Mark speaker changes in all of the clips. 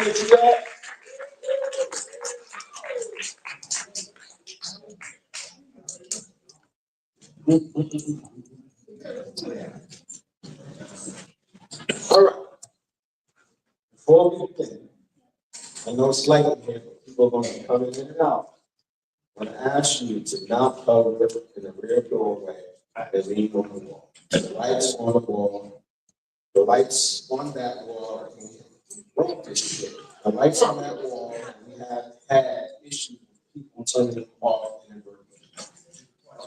Speaker 1: do that? All right. Before we begin, I know it's late here, but people are going to be coming in and out. I'm going to ask you to not cover in the rear doorway and leave on the wall. The lights on the wall, the lights on that wall, we broke this shit. The lights on that wall, we have had issues with people turning them off and inverting.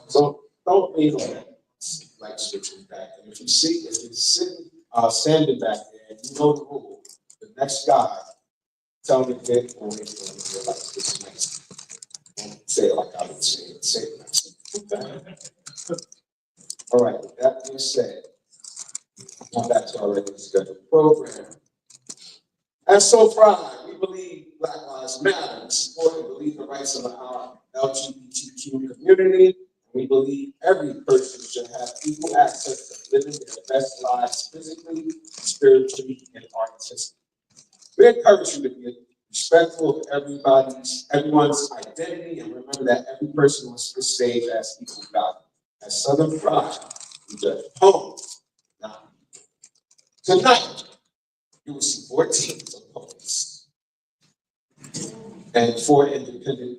Speaker 1: So don't leave on that light switching back. And if you're sitting, standing back there, you know the rule. The next guy, tell me to get on it and like this nice. Don't say it like I would say it. Say it nice. All right, with that being said, now back to our regular scheduled program. At SoFried, we believe Black Lives Matter. We support and believe the rights of our LGBTQ community. We believe every person should have equal access to living their best lives physically, spiritually, and artistically. We encourage you to be respectful of everyone's identity, and remember that every person on this stage has equal value. At Southern Pride, we judge poems. Now, tonight, you will see 4 teams of poets and 4 independent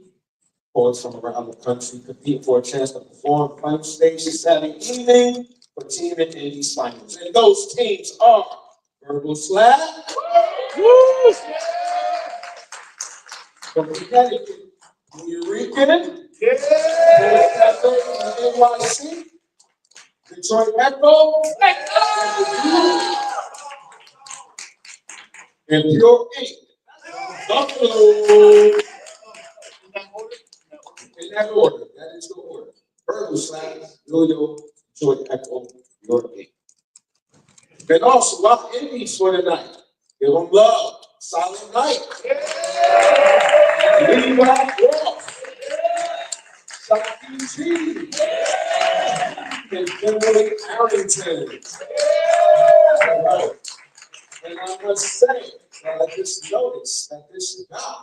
Speaker 1: poets from around the country compete for a chance to perform final stage Saturday evening for Team and Indies finals. And those teams are Verbal Slab from Connecticut, Eureka, NYC, Detroit Echo, and Pure Ink. Buffalo. In that order, that is the order. Verbal Slab, Yo-Yo, Detroit Echo, Pure Ink. And also, our indies for tonight. Give them love. Silent Night. Lee Black Ross. Shocky G. And Kimberly Arrington. And I must say that I just noticed that this now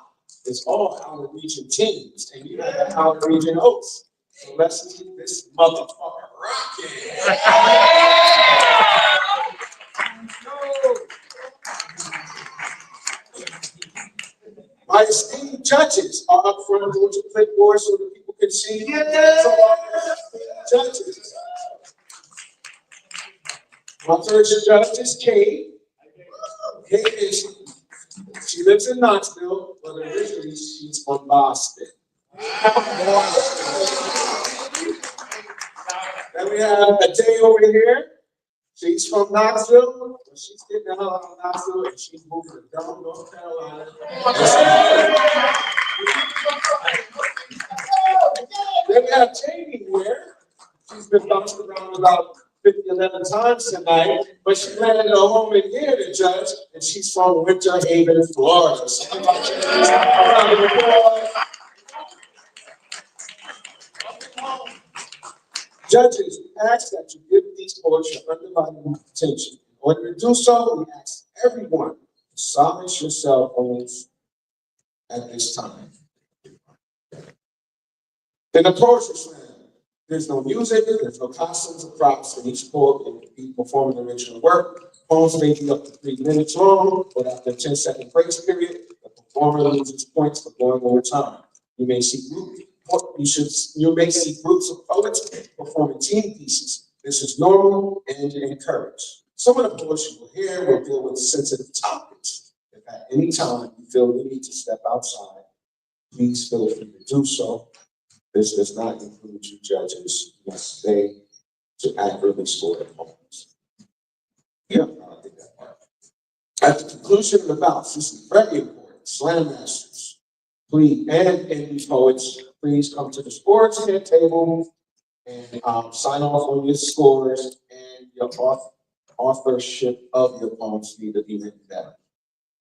Speaker 1: is all our region teams, and you have our region hosts. So let's keep this motherfucker rocking. My esteemed judges are up front of the clipboard so that people can see. Judges. My first judge is Kate. Kate she lives in Knoxville, but originally she's from Boston. Then we have a day over here. She's from Knoxville, but she's getting the hell out of Knoxville and she's moving to Durham, North Carolina. Then we have Jamie here. She's been bounced around about 11 times tonight, but she landed a home in here to judge, and she's from Winter Haven, Florida. So judges, we ask that you give these poets your undivided attention. In order to do so, we ask everyone to silence your cell phones at this time. In the poetry slam, there's no music, there's no costumes or props, and each poet will be performing original work. Poems may be up to 3 minutes long, but after a 10-second grace period, the performer loses points for going over time. You may see groups of poets performing team pieces. This is normal and encouraged. Some of the poets you will hear will deal with sensitive topics. If at any time you feel the need to step outside, please feel free to do so. This does not include you judges who must stay to accurately score the poems. Yeah, I think that part. At the conclusion of the bouts, this is very important. Slam masters, please, and indie poets, please come to the sports head table and sign off on your scores and your authorship of your poems need to be written down.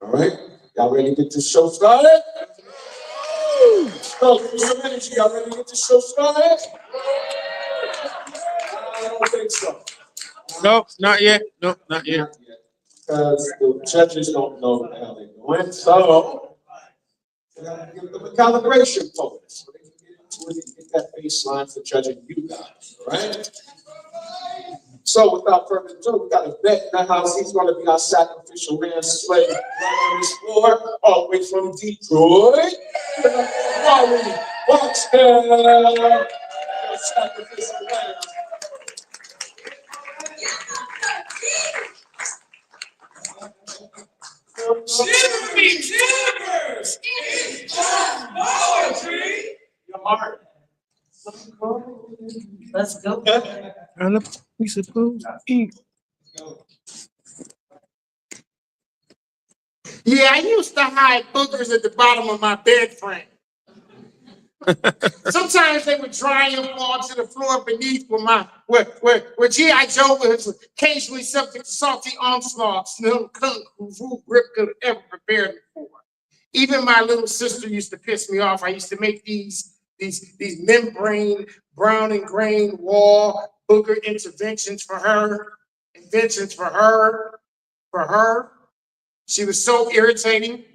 Speaker 1: All right? Y'all ready to get this show started? So, give me some energy. Y'all ready to get this show started? I don't think so.
Speaker 2: Nope, not yet. Nope, not yet.
Speaker 1: because the judges don't know what the hell they're doing. So, we gotta give them a calibration point so they can get into it and get that baseline for judging you guys, all right? So, without further ado, we got a vet in the house. He's going to be our sacrificial lamb slave on this floor, all the way from Detroit. Wally Boxer, sacrificial lamb.
Speaker 2: Jimmy Timbers! It's just poetry!
Speaker 1: Your heart.
Speaker 2: Let's go.
Speaker 3: We supposed to eat.
Speaker 2: Yeah, I used to hide boogers at the bottom of my bed frame. Sometimes they would dry and fall to the floor beneath where G.I. Joe was occasionally subject to salty onslaughts no kung fu grip could ever prepare me for. Even my little sister used to piss me off. I used to make these membrane, brown and grain wall booger interventions for her. She was so irritating.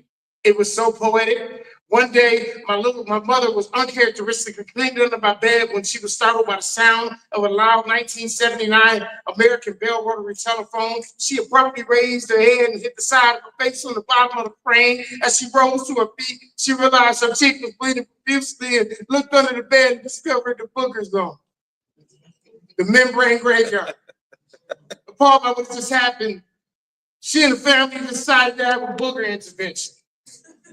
Speaker 2: It was so poetic. One day, my mother was uncharacteristically cleaned under my bed when she was startled by the sound of a loud 1979 American Bell rotary telephone. She abruptly raised her head and hit the side of her face on the bottom of the frame. As she rose to her feet, she realized her cheek was bleeding profusely and looked under the bed and discovered the booger zone, the membrane graveyard. Appalled by what just happened, she and the family decided to have a booger intervention.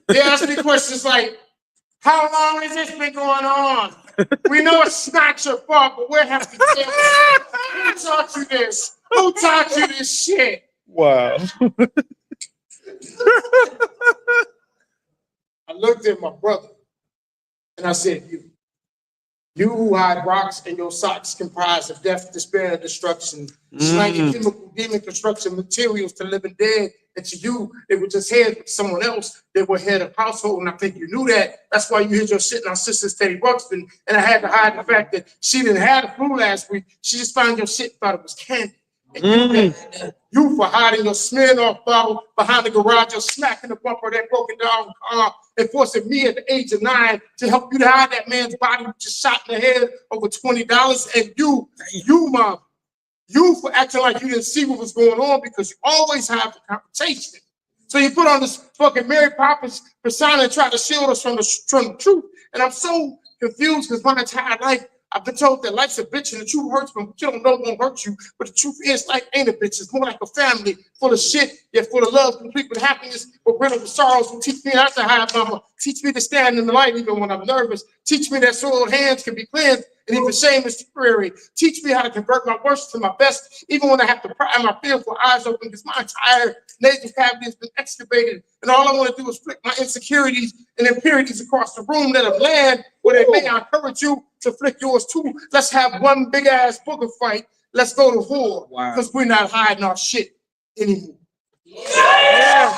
Speaker 2: They asked me questions like, how long has this been going on? We know it's not your fault, but where have you been? Who taught you this? Who taught you this shit?
Speaker 3: Wow.
Speaker 2: I looked at my brother and I said, you who hide rocks in your socks comprised of death, despair, and destruction, slanging chemical demon construction materials to living dead, and to you, they were just head with someone else. They were head of household, and I think you knew that. That's why you hid your shit in our sister Steady Buxton, and I had to hide the fact that she didn't have the flu last week. She just found your shit and thought it was candy. And you for hiding your Smirnoff bottle behind the garage or smacking the bumper of that broken down car and forcing me at the age of 9 to help you to hide that man's body with just shot in the head over $20. And you, mom, you for acting like you didn't see what was going on because you always have the confrontation. So you put on this fucking Mary Poppins persona and try to shield us from the truth. And I'm so confused because my entire life, I've been told that life's a bitch and the truth hurts, but you don't know it won't hurt you. But the truth is, life ain't a bitch. It's more like a family full of shit, yet full of love, complete with happiness, but riddled with sorrows. Will teach me not to hide, mama. Teach me to stand in the light even when I'm nervous. Teach me that soiled hands can be cleansed and even shame is temporary. Teach me how to convert my worst to my best, even when I have to pry my fearful eyes open because my entire nasal cavity has been excavated. And all I want to do is flick my insecurities and impurities across the room, let them land where they may. I encourage you to flick yours too. Let's have one big ass booger fight. Let's go to war because we're not hiding our shit anymore. Yeah.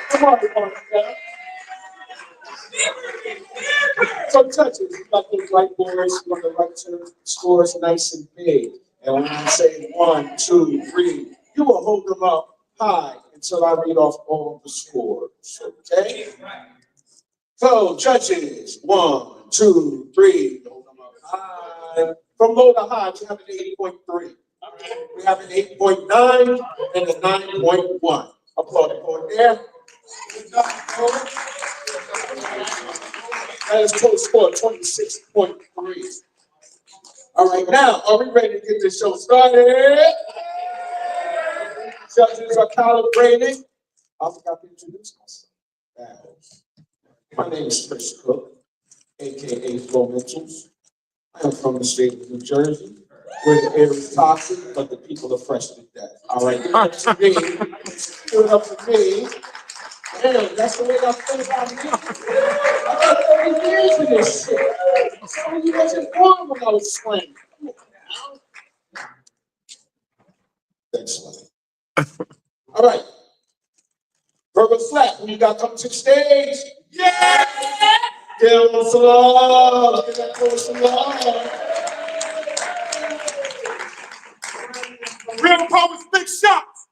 Speaker 2: Come on, so touch it. You got those white boys, you want to write to scores nice and big. And when I say 1, 2, 3, you will hold them up high until I read off all the scores. Okay? So judges, 1, 2, 3, hold them up high. From low to high, we have an 8.3. We have an 8.9 and a 9.1. Applaud it for there. That is total score 26.3. All right, now, are we ready to get this show started? Judges are calibrating. I forgot to introduce myself. My name is Chris Cook, aka Flo Mitchells. I am from the state of New Jersey, where the air is toxic, but the people are fresh to death. All right, give it up to me. Give it up to me. Damn, that's the way I feel about me. I got 30 years in this shit. So you wasn't born when I was swinging. Excellent. All right. Verbal slap, when you got to come to the stage. Yeah! Give them some love. Give them some love. Real poets, big shots.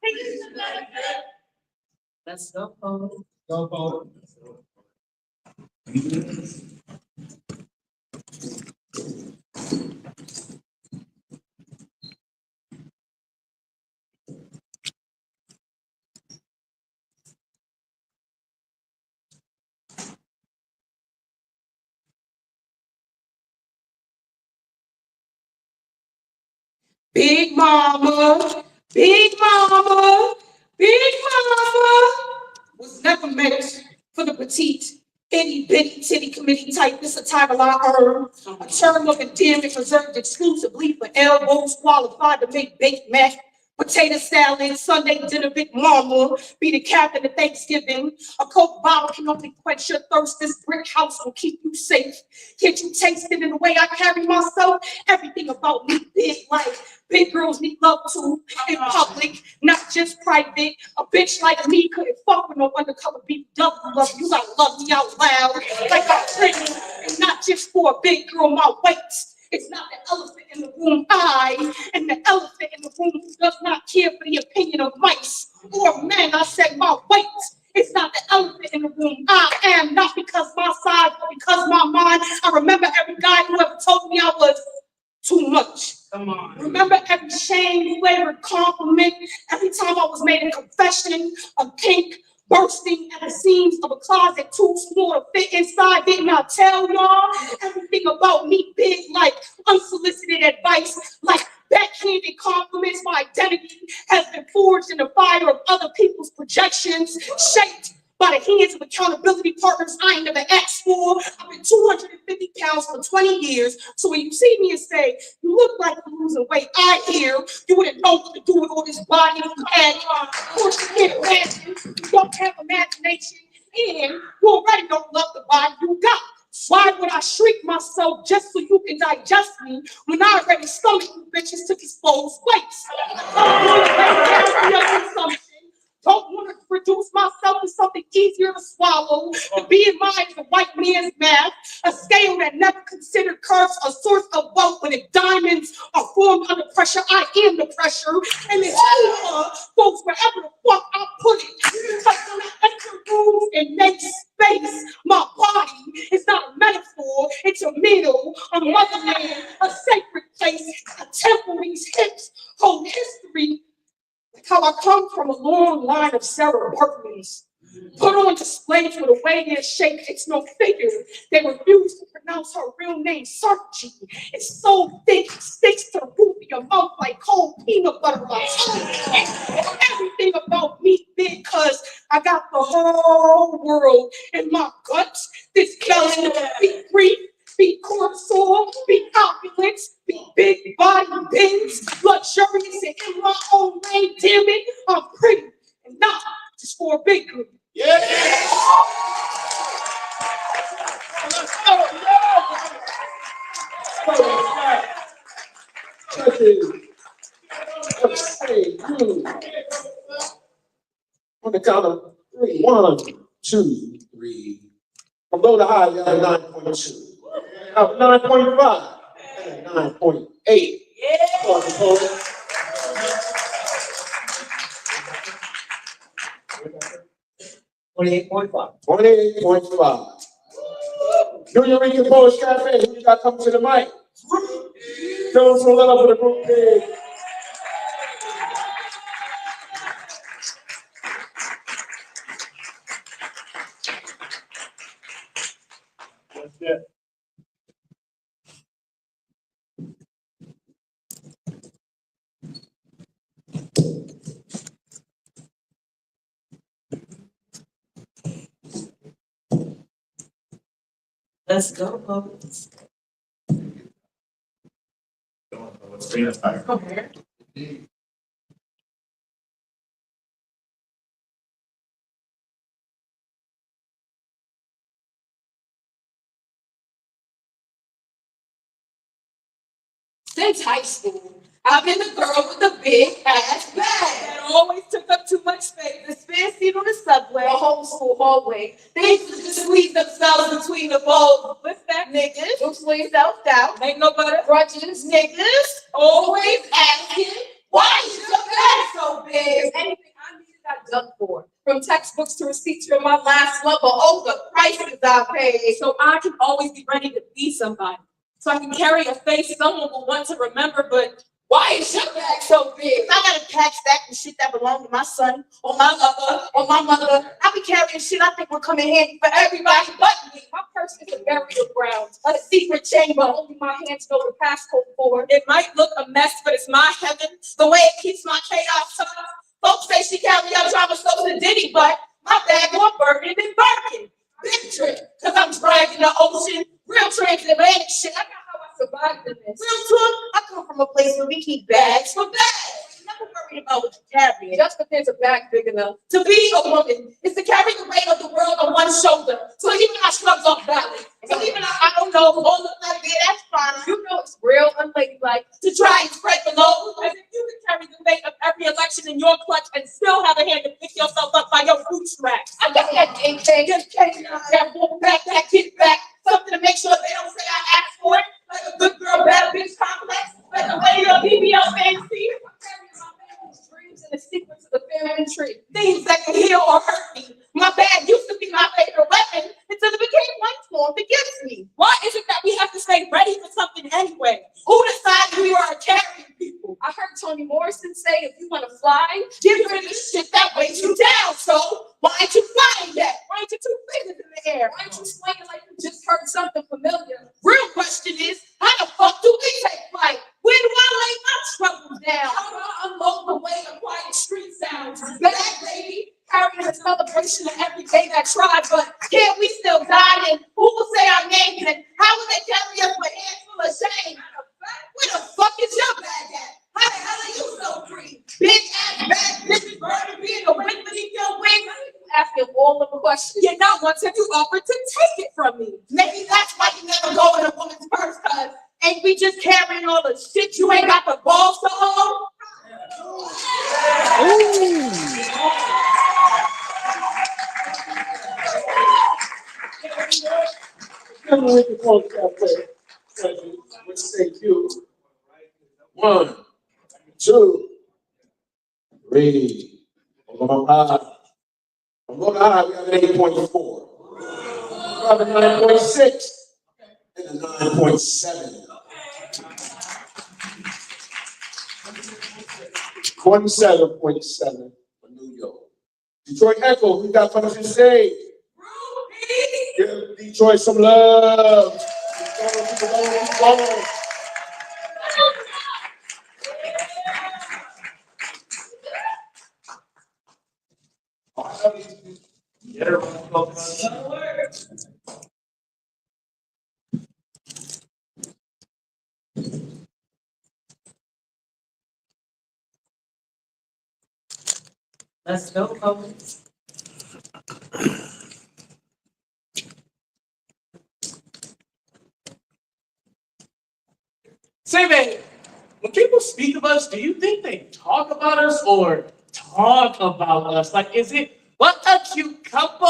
Speaker 4: Let's go, Bout.
Speaker 2: Go, Bout.
Speaker 4: Big mama, big mama, big mama was never meant for the petite, itty bitty titty committee type. This a title I earned, a term of endearment reserved exclusively for elbows qualified to make baked mac, potato salad, Sunday dinner, big mama, be the captain of Thanksgiving. A Coke bottle can only quench your thirst. This brick house will keep you safe. Can't you taste it in the way I carry myself? Everything about me big life. Big girls need love too, in public, not just private. A bitch like me couldn't fuck with no undercover BW love. You gotta love me out loud, like I'm pretty, and not just for a big girl my weight. It's not the elephant in the room, and the elephant in the room who does not care for the opinion of mice or men. I said my weight. It's not the elephant in the room. I am not because my size, but because my mind. I remember every guy who ever told me I was too much.
Speaker 2: Come on.
Speaker 4: Remember every shame, flavored compliment, every time I was made a confession, a kink bursting at the seams of a closet too small to fit inside. Didn't I tell y'all everything about me big, like unsolicited advice, like backhanded compliments? My identity has been forged in the fire of other people's projections, shaped by the hands of accountability partners I ain't never asked for. I've been 250 pounds for 20 years. So when you see me and say, you look like you're losing weight, I hear you wouldn't know what to do with all this body you had. Of course you can't imagine. You don't have imagination. And you already don't love the body you got. Why would I shrink myself just so you can digest me when I already stomach you bitches to expose weights? Don't want to reduce myself to something easier to swallow, to be in mind of the white man's math, a scale that never considered curves a source of wealth. When if diamonds are formed under pressure, I am the pressure, and this goes wherever the fuck I put it. Because when I enter rooms and make space, my body is not a metaphor, it's a meal, a motherland, a sacred place, a temple. These hips hold history. Like how I come from a long line of Sarah Berkmans, put on display for the way their shape takes no figure. They refuse to pronounce her real name, Sarchi. It's so thick, it sticks to the roof of your mouth like cold peanut butter. Everything about me big, cause I got the whole world in my guts. This belly be brief, be cortisol, be opulence, be big body bends, luxurious and in my own lane. Damn it, I'm pretty and not just for a big group.
Speaker 2: Yeah.
Speaker 1: On the count of three. 1, 2, 3. From low to high, you have 9.2. Now 9.5 and 9.8. Yeah.
Speaker 4: 28.5.
Speaker 1: 28.5. Do you read your post cafe? Who you got coming to the mic? Those who love for the group big.
Speaker 2: That's it.
Speaker 4: Let's go, folks. Come here. Since high school, I've been the girl with the big ass bag that always took up too much space. The spare seat on the subway, the whole school hallway. They used to just squeeze themselves between the bowls. What's that? Niggas, usually self-doubt, ain't no better grudges. Niggas always asking, Why is your bag so big?
Speaker 5: Anything I needed, I done for. From textbooks to receipts from my last lover, all the prices I paid.
Speaker 4: So I can always be ready to be somebody. So I can carry a face someone will want to remember, but why is your bag so big?
Speaker 2: I gotta pack, stack the shit that belong to my son or my lover or my mother. I be carrying shit I think will come in handy for everybody but me.
Speaker 5: My purse is a burial ground, a secret chamber only my hands know the passcode for.
Speaker 4: It might look a mess, but it's my heaven. The way it keeps my chaos tough. Folks say she carry out drama so to Diddy, but my bag more burden than Birkin. Big trip, cause I'm driving the ocean. Real transatlantic shit.
Speaker 5: I got how I survived in this.
Speaker 2: Real talk, I come from a place where we keep bags for bags. Never worried about what you're carrying.
Speaker 5: Just because there's a bag big enough.
Speaker 4: To be a woman is to carry the weight of the world on one shoulder. So even I shrugs off balance. So even I don't know, all look like yeah, that's fine.
Speaker 5: You know it's real unladylike.
Speaker 4: To try and spread the load. As if you can carry the weight of every election in your clutch and still have a hand to pick yourself up by your bootstraps.
Speaker 5: I got that ding ding.
Speaker 4: Just taking that walk back, that kick back, something to make sure they don't say I asked for it. Like a good girl, bad bitch complex. Like a lady of BBL fantasy.
Speaker 5: Dreams and the secrets of the family tree.
Speaker 4: Things that can heal or hurt me. My bag used to be my favorite weapon until it became one form that gets me. Why is it that we have to stay ready for something anyway? Who decided we are carrying people?
Speaker 5: I heard Toni Morrison say if you want to fly,
Speaker 4: Get rid of the shit that weighs you down. So why ain't you flying that? Why ain't you two fingers in the air?
Speaker 5: why don't you swing it like you just heard something familiar?
Speaker 4: Real question is, how the fuck do we take flight? Where do I lay my troubles down? How do I unload the weight of quiet street sounds? That baby carrying a celebration of every day that tried, but can't we still die? And who will say our names? And how will they carry us with hands full of shame? Where the fuck is your bag at? How the hell are you so free? Big ass bag, bitches burning, being a wind beneath your wings.
Speaker 5: Asking all of the questions.
Speaker 4: Yet not once have you offered to take it from me. Maybe that's why you never go in a woman's purse, cause ain't we just carrying all the shit you ain't got the balls to hold?
Speaker 1: We can call that play. Let's say you. 1, 2, 3. I'm going high. I'm going high. We have an 8.4. We have a 9.6 and a 9.7. 27.7 for New York. Detroit Echo, we got something to say. Give Detroit some love. Keep going.
Speaker 4: Let's go, folks.
Speaker 6: Say, babe, when people speak of us, do you think they talk about us or talk about us? Like, is it, what a cute couple?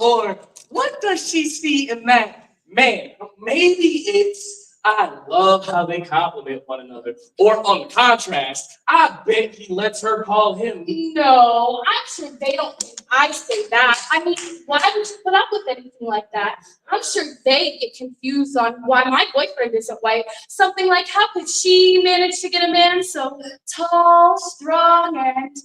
Speaker 6: Or what does she see in that man? Maybe it's, I love how they compliment one another. Or on contrast, I bet he lets her call him.
Speaker 7: No, I'm sure they don't think I say that. I mean, why would you put up with anything like that? I'm sure they get confused on why my boyfriend isn't white. Something like, how could she manage to get a man so tall, strong, and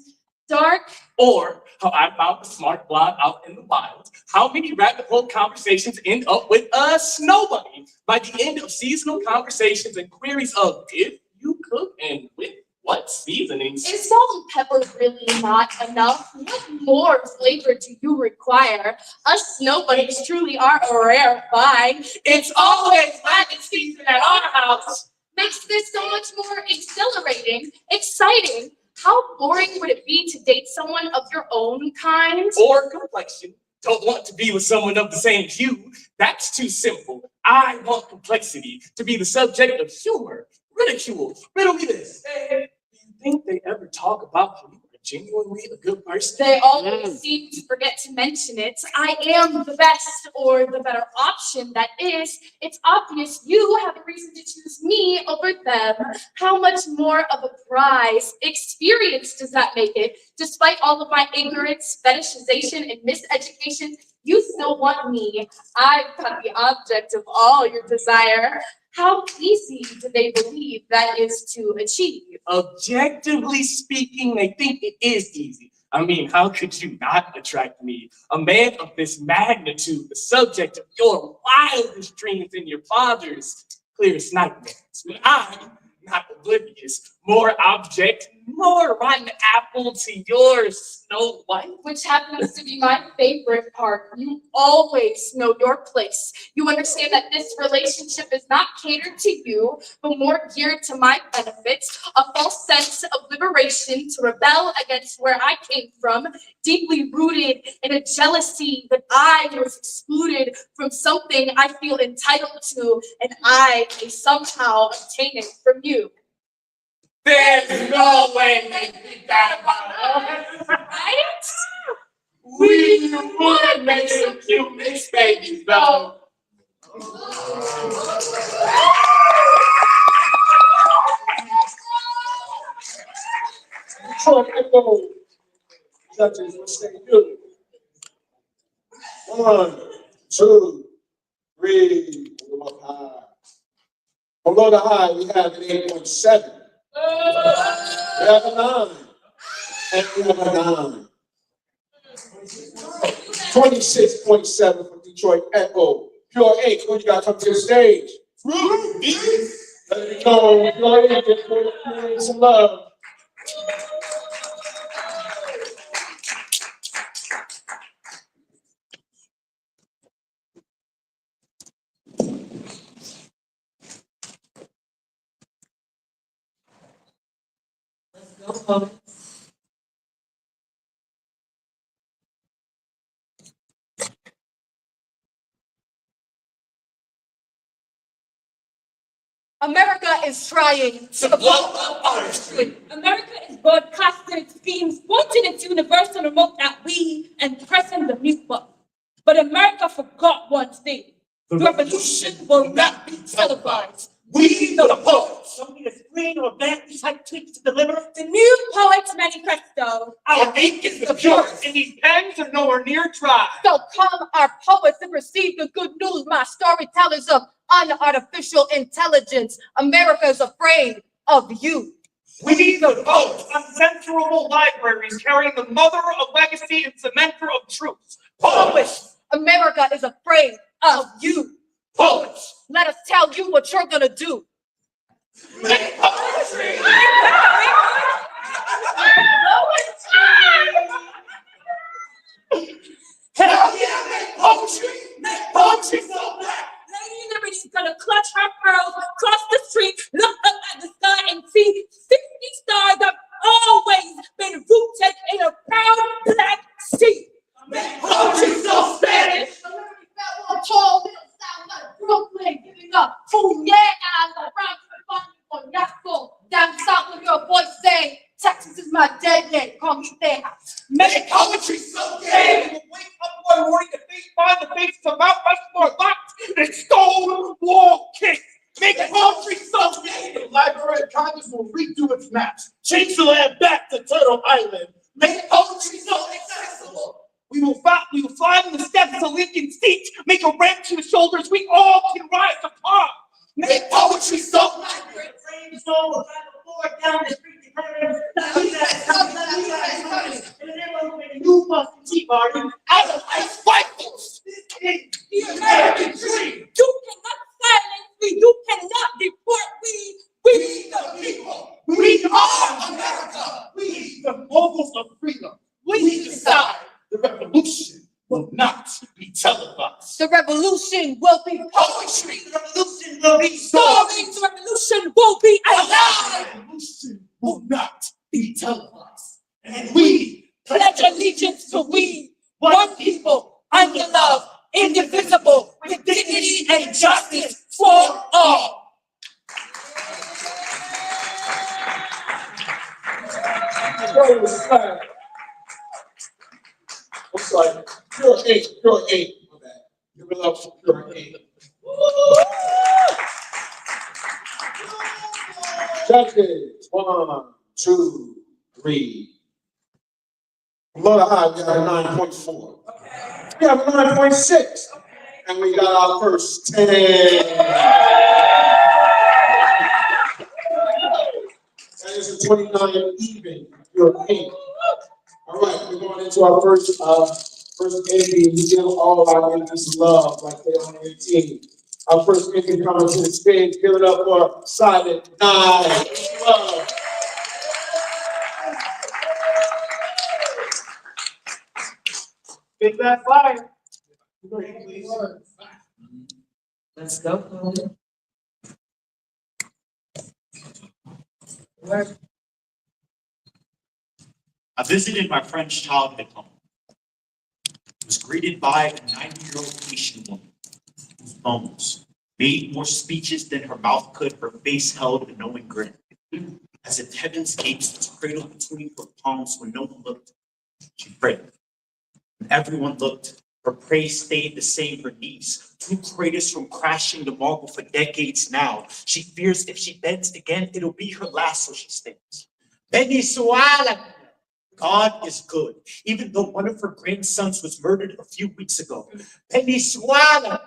Speaker 7: dark?
Speaker 6: Or how I found a smart blonde out in the wild. How many rabbit hole conversations end up with us? Nobody. By the end of seasonal conversations and queries of if you cook and with what seasonings?
Speaker 7: Is salt and pepper really not enough? What more flavor do you require? Us snow bunnies truly are a rare find.
Speaker 6: It's always rabbit season at our house.
Speaker 7: Makes this so much more exhilarating, exciting. How boring would it be to date someone of your own kind?
Speaker 6: Or complexion. Don't want to be with someone of the same hue. That's too simple. I want complexity to be the subject of humor, ridicule. Riddle me this. Do you think they ever talk about how you were genuinely a good person?
Speaker 7: They always seem to forget to mention it. I am the best or the better option. That is, it's obvious you have a reason to choose me over them. How much more of a prize experience does that make it? Despite all of my ignorance, fetishization, and miseducation, you still want me. I've got the object of all your desire. How easy do they believe that is to achieve?
Speaker 6: Objectively speaking, I think it is easy. I mean, how could you not attract me? A man of this magnitude, the subject of your wildest dreams and your father's clearest nightmares. But I'm not oblivious. More object, more rotten apple to your Snow White.
Speaker 7: Which happens to be my favorite part. You always know your place. You understand that this relationship is not catered to you, but more geared to my benefits, a false sense of liberation to rebel against where I came from, deeply rooted in a jealousy that I was excluded from something I feel entitled to, and I may somehow obtain it from you.
Speaker 6: There's no way they think that about us.
Speaker 7: Right?
Speaker 6: We would make some cute mixed babies, though.
Speaker 1: Judges, what say you? 1, 2, 3. Move up high. Below the high, we have an 8.7. We have a 9. And we have a 9. 26.7 from Detroit Echo. Pure 8. Who you got come to the stage? Let me know. Pure 8. Give me some love.
Speaker 5: America is trying to blow up artistry.
Speaker 8: America is broadcasting its schemes, pointing its universal remote at we and pressing the mute button. But America forgot one thing. The revolution will not be televised.
Speaker 6: We the poets. Don't need a screen or badly typed tweets to deliver.
Speaker 8: The new Poets Manifesto.
Speaker 6: Our ink is the purest, and these pens are nowhere near dry.
Speaker 5: So come our poets and receive the good news, my storytellers of unartificial intelligence. America is afraid of you.
Speaker 6: We the poets, uncensorable libraries carrying the mother of legacy and cementer of truths. Poets.
Speaker 5: America is afraid of you.
Speaker 6: Poets.
Speaker 5: Let us tell you what you're gonna do.
Speaker 6: Make poetry. Hell yeah, make poetry. Make poetry so black.
Speaker 8: Lady Liberty's gonna clutch her pearls, cross the street, look up at the sky and see 60 stars have always been rooted in a proud black sea.
Speaker 6: Make poetry so Spanish.
Speaker 5: Tall, sound like Brooklyn, giving up. Boom, yeah, I love Brown, Yasco. Down south with your voice saying, Texas is my dead name, call me Tejas.
Speaker 6: Make poetry so gay. We'll wake up one morning to find the faces of Mount Rushmore locked and stone wall kicked. Make poetry so gay. The Library of Congress will redo its maps. Change the land back to Turtle Island. Make poetry so accessible. We will fly in the steps of Lincoln's seat, make a ramp to the shoulders we all can rise upon. Make poetry so migrant. Frame soul, drive the floor down the street to her. And then when you must tea party, out of ice rifles. This is the American dream.
Speaker 8: You cannot silence me, you cannot deport me.
Speaker 6: We the people. We are America. We the moguls of freedom. We decide. The revolution will not be televised.
Speaker 5: The revolution will be
Speaker 6: Poetry. The revolution will be
Speaker 8: Stories, the revolution will be alive.
Speaker 6: The revolution will not be televised. And we
Speaker 8: Pledge allegiance to we, one people, under love, indivisible, with dignity and justice for all.
Speaker 1: Rose flag. It's like pure eight, pure eight. Give it up for pure eight. Judges, 1, 2, 3. Below the high, we have a 9.4. We have a 9.6. And we got our first 10. That is a 29 even. You're pink. All right, we're going into our first ending. We give all our enemies love like they on their team. Our first ending coming to the stage. Give it up for Silent Night. Love.
Speaker 6: Big Bad Fire.
Speaker 9: Let's go.
Speaker 10: I visited my friend's childhood home. Was greeted by a 90-year-old Haitian woman whose bones made more speeches than her mouth could. Her face held a knowing grin. As if heaven's gates was cradled between her palms when no one looked, she prayed. When everyone looked, her praise stayed the same. Her knees, too craters from crashing to marble for decades now. She fears if she bends again, it'll be her last, so she stands. Venezuela. God is good, even though one of her grandsons was murdered a few weeks ago. Venezuela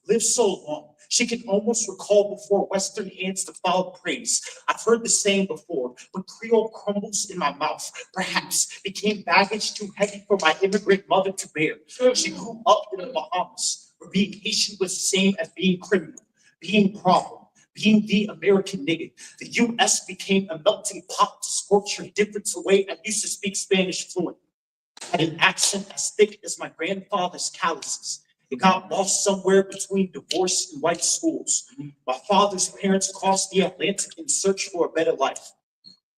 Speaker 10: lived so long, she can almost recall before Western hands to follow praise. I've heard the saying before, when Creole crumbles in my mouth, perhaps became baggage too heavy for my immigrant mother to bear. She grew up in the Bahamas, where being Haitian was the same as being criminal, being problem. Being the American nigga, the U.S. became a melting pot to scorch her difference away. I used to speak Spanish fluent. Had an accent as thick as my grandfather's calluses. It got lost somewhere between divorce and white schools. My father's parents crossed the Atlantic in search for a better life.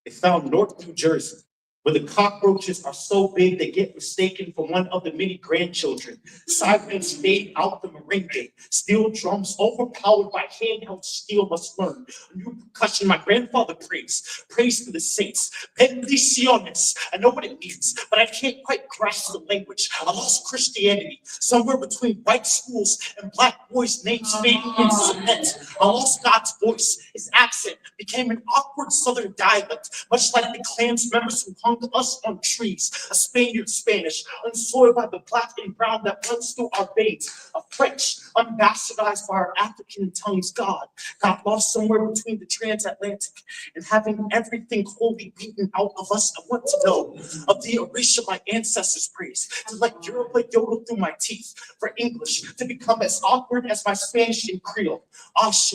Speaker 10: They found North New Jersey, where the cockroaches are so big they get mistaken for one of the many grandchildren. Sirens fade out the merengue. Steel drums overpowered by handheld steel must learn. A new percussion my grandfather praised. Praise to the saints. Bendiciones. I know what it means, but I can't quite grasp the language. I lost Christianity somewhere between white schools and black boys' names fading in cement. I lost God's voice. His accent became an awkward southern dialect, much like the Klan's members who hung us on trees. A Spaniard Spanish, unsoiled by the black and brown that runs through our veins. A French, unbastardized by our African tongues. God got lost somewhere between the transatlantic and having everything wholly beaten out of us. I want to know of the erasure my ancestors praised, to let Europe yodel through my teeth, for English to become as awkward as my Spanish and Creole. Ashe,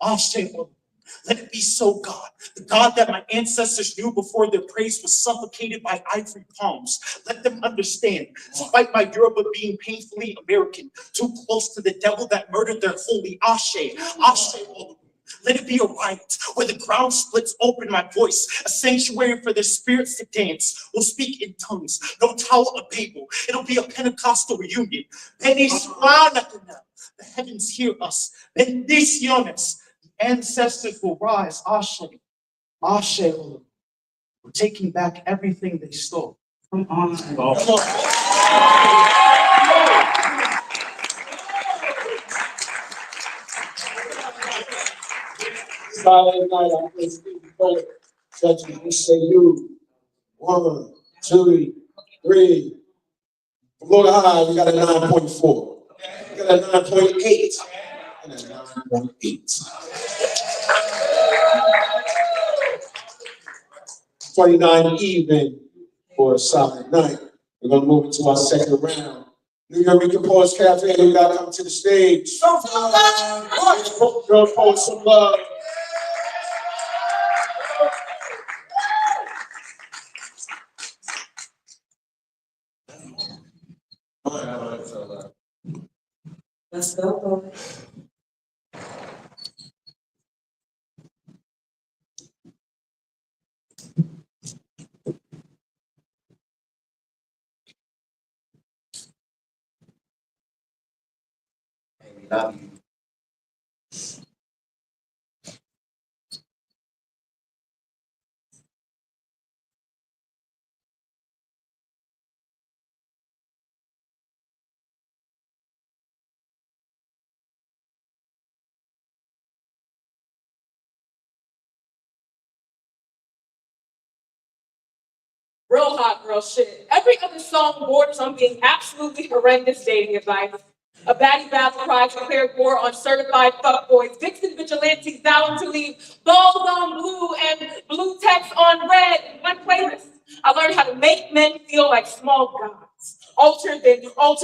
Speaker 10: Ashe, let it be so, God, the God that my ancestors knew before their praise was suffocated by ivory palms. Let them understand, despite my Yoruba being painfully American, too close to the devil that murdered their holy Ashe, Ashe. Let it be a riot where the ground splits open my voice, a sanctuary for their spirits to dance. We'll speak in tongues, no Tower of Babel. It'll be a Pentecostal reunion. Venezuela, the heavens hear us. Bendiciones. Ancestors will rise. Ashe, Ashe. We're taking back everything they stole. Come on.
Speaker 1: Silent Night, I'm going to speak poet. Judges, we say you. 1, 2, 3. Below the high, we got a 9.4. We got a 9.8. And a 9.8. 29 even for a Silent Night. We're going to move into our second round. New York Poets Cafe, we got to come to the stage. Girl, poets some love.
Speaker 9: Let's go.
Speaker 10: We love you.
Speaker 8: Real hot girl shit. Every other song borders on being absolutely horrendous dating advice. A baddie battle cry declared war on certified fuckboys. Vixen vigilantes vowing to leave balls on blue and blue text on red in one playlist. I learned how to make men feel like small gods. Alter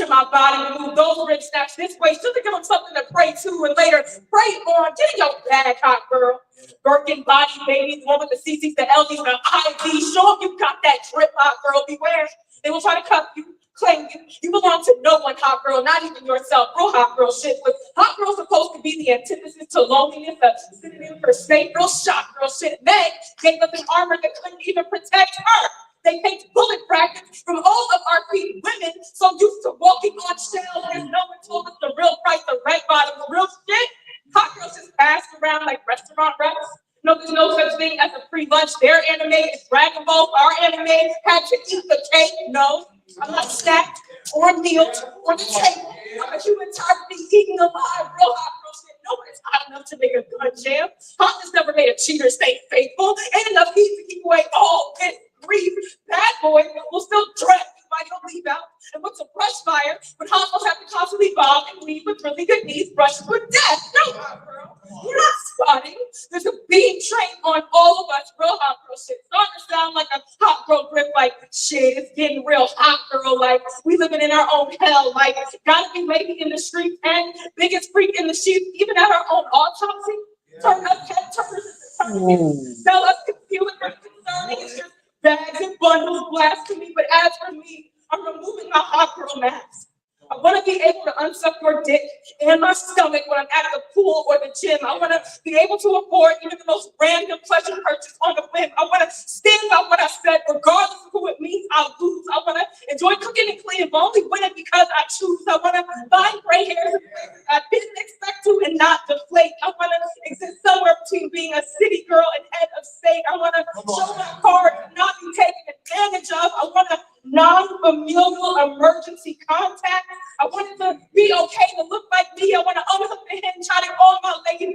Speaker 8: my body, move those ribs, snatch this way, just to give them something to pray to and later pray on. Get in your bag, hot girl. Birkin body babies, one with the CCs, the LDs, the IVs. Show them you got that drip, hot girl. Beware. They will try to cuff you, claim you. You belong to no one, hot girl, not even yourself. Real hot girl shit. But hot girl's supposed to be the antithesis to loneliness, a synonym for snake. Real shot girl shit. Meg gave us an armor that couldn't even protect her. They paint bullet brackets from all of our Greek women, so used to walking on shells, and no one told us the real price of red bottoms. Real shit. Hot girls just passed around like restaurant reps. No, there's no such thing as a free lunch. Their anime is Dragon Ball. Our anime had to eat the cake. No, I'm not stacked or meal or the table. I'm a human target eating alive. Real hot girl shit. Nobody's hot enough to make a gun jam. Hotness never made a cheater stay faithful. Ain't enough heat to keep away all this grief. Bad boy will still drag you while you leave out. And what's a brush fire when hot girls have to constantly bob and weave with really good knees, brushes with death? No, hot girl. You're not spotting. There's a beam train on all of us. Real hot girl shit. Starting to sound like a hot girl grip, like shit, it's getting real hot girl, like we living in our own hell, like gotta be lady in the street and biggest freak in the sheets, even at our own autopsy. Turn us head turners, sell us concealing for concerning. It's just bags and bundles, blasphemy. But as for me, I'm removing my hot girl mask. I want to be able to unsuck your dick and my stomach when I'm at the pool or the gym. I want to be able to afford even the most random pleasure purchase on a whim. I want to stand by what I said, regardless of who it means I'll lose. I want to enjoy cooking and cleaning, but only win it because I choose. I want to find gray hairs in places I didn't expect to and not deflate. I want to exist somewhere between being a city girl and head of state. I want to show my card and not be taken advantage of. I want to non-familial emergency contact. I want it to be okay to look like me. I want to unhook the hinge, hiding all my leggings,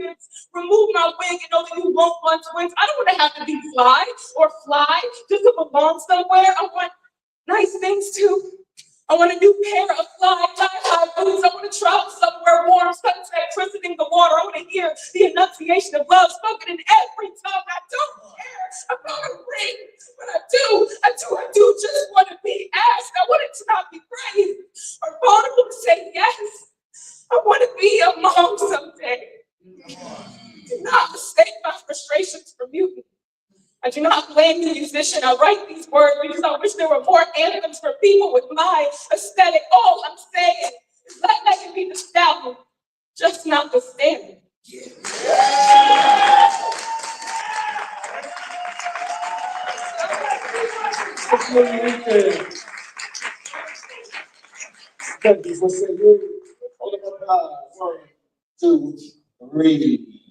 Speaker 8: remove my wig, and know that you won't want twins. I don't want to have to be fly or fly just to belong somewhere. I want nice things too. I want a new pair of fly, high boots. I want to travel somewhere warm, sunset, christening the water. I want to hear the enunciation of love spoken in every tongue. I don't care about a ring, but I do just want to be asked. I want it to not be brave or vulnerable to say yes. I want to be a mom someday. Do not mistake my frustrations for mutiny. I do not blame the musician. I write these words because I wish there were more anthems for people with my aesthetic. All I'm saying is let it be the stallion, just not the standard.
Speaker 1: One, two, three.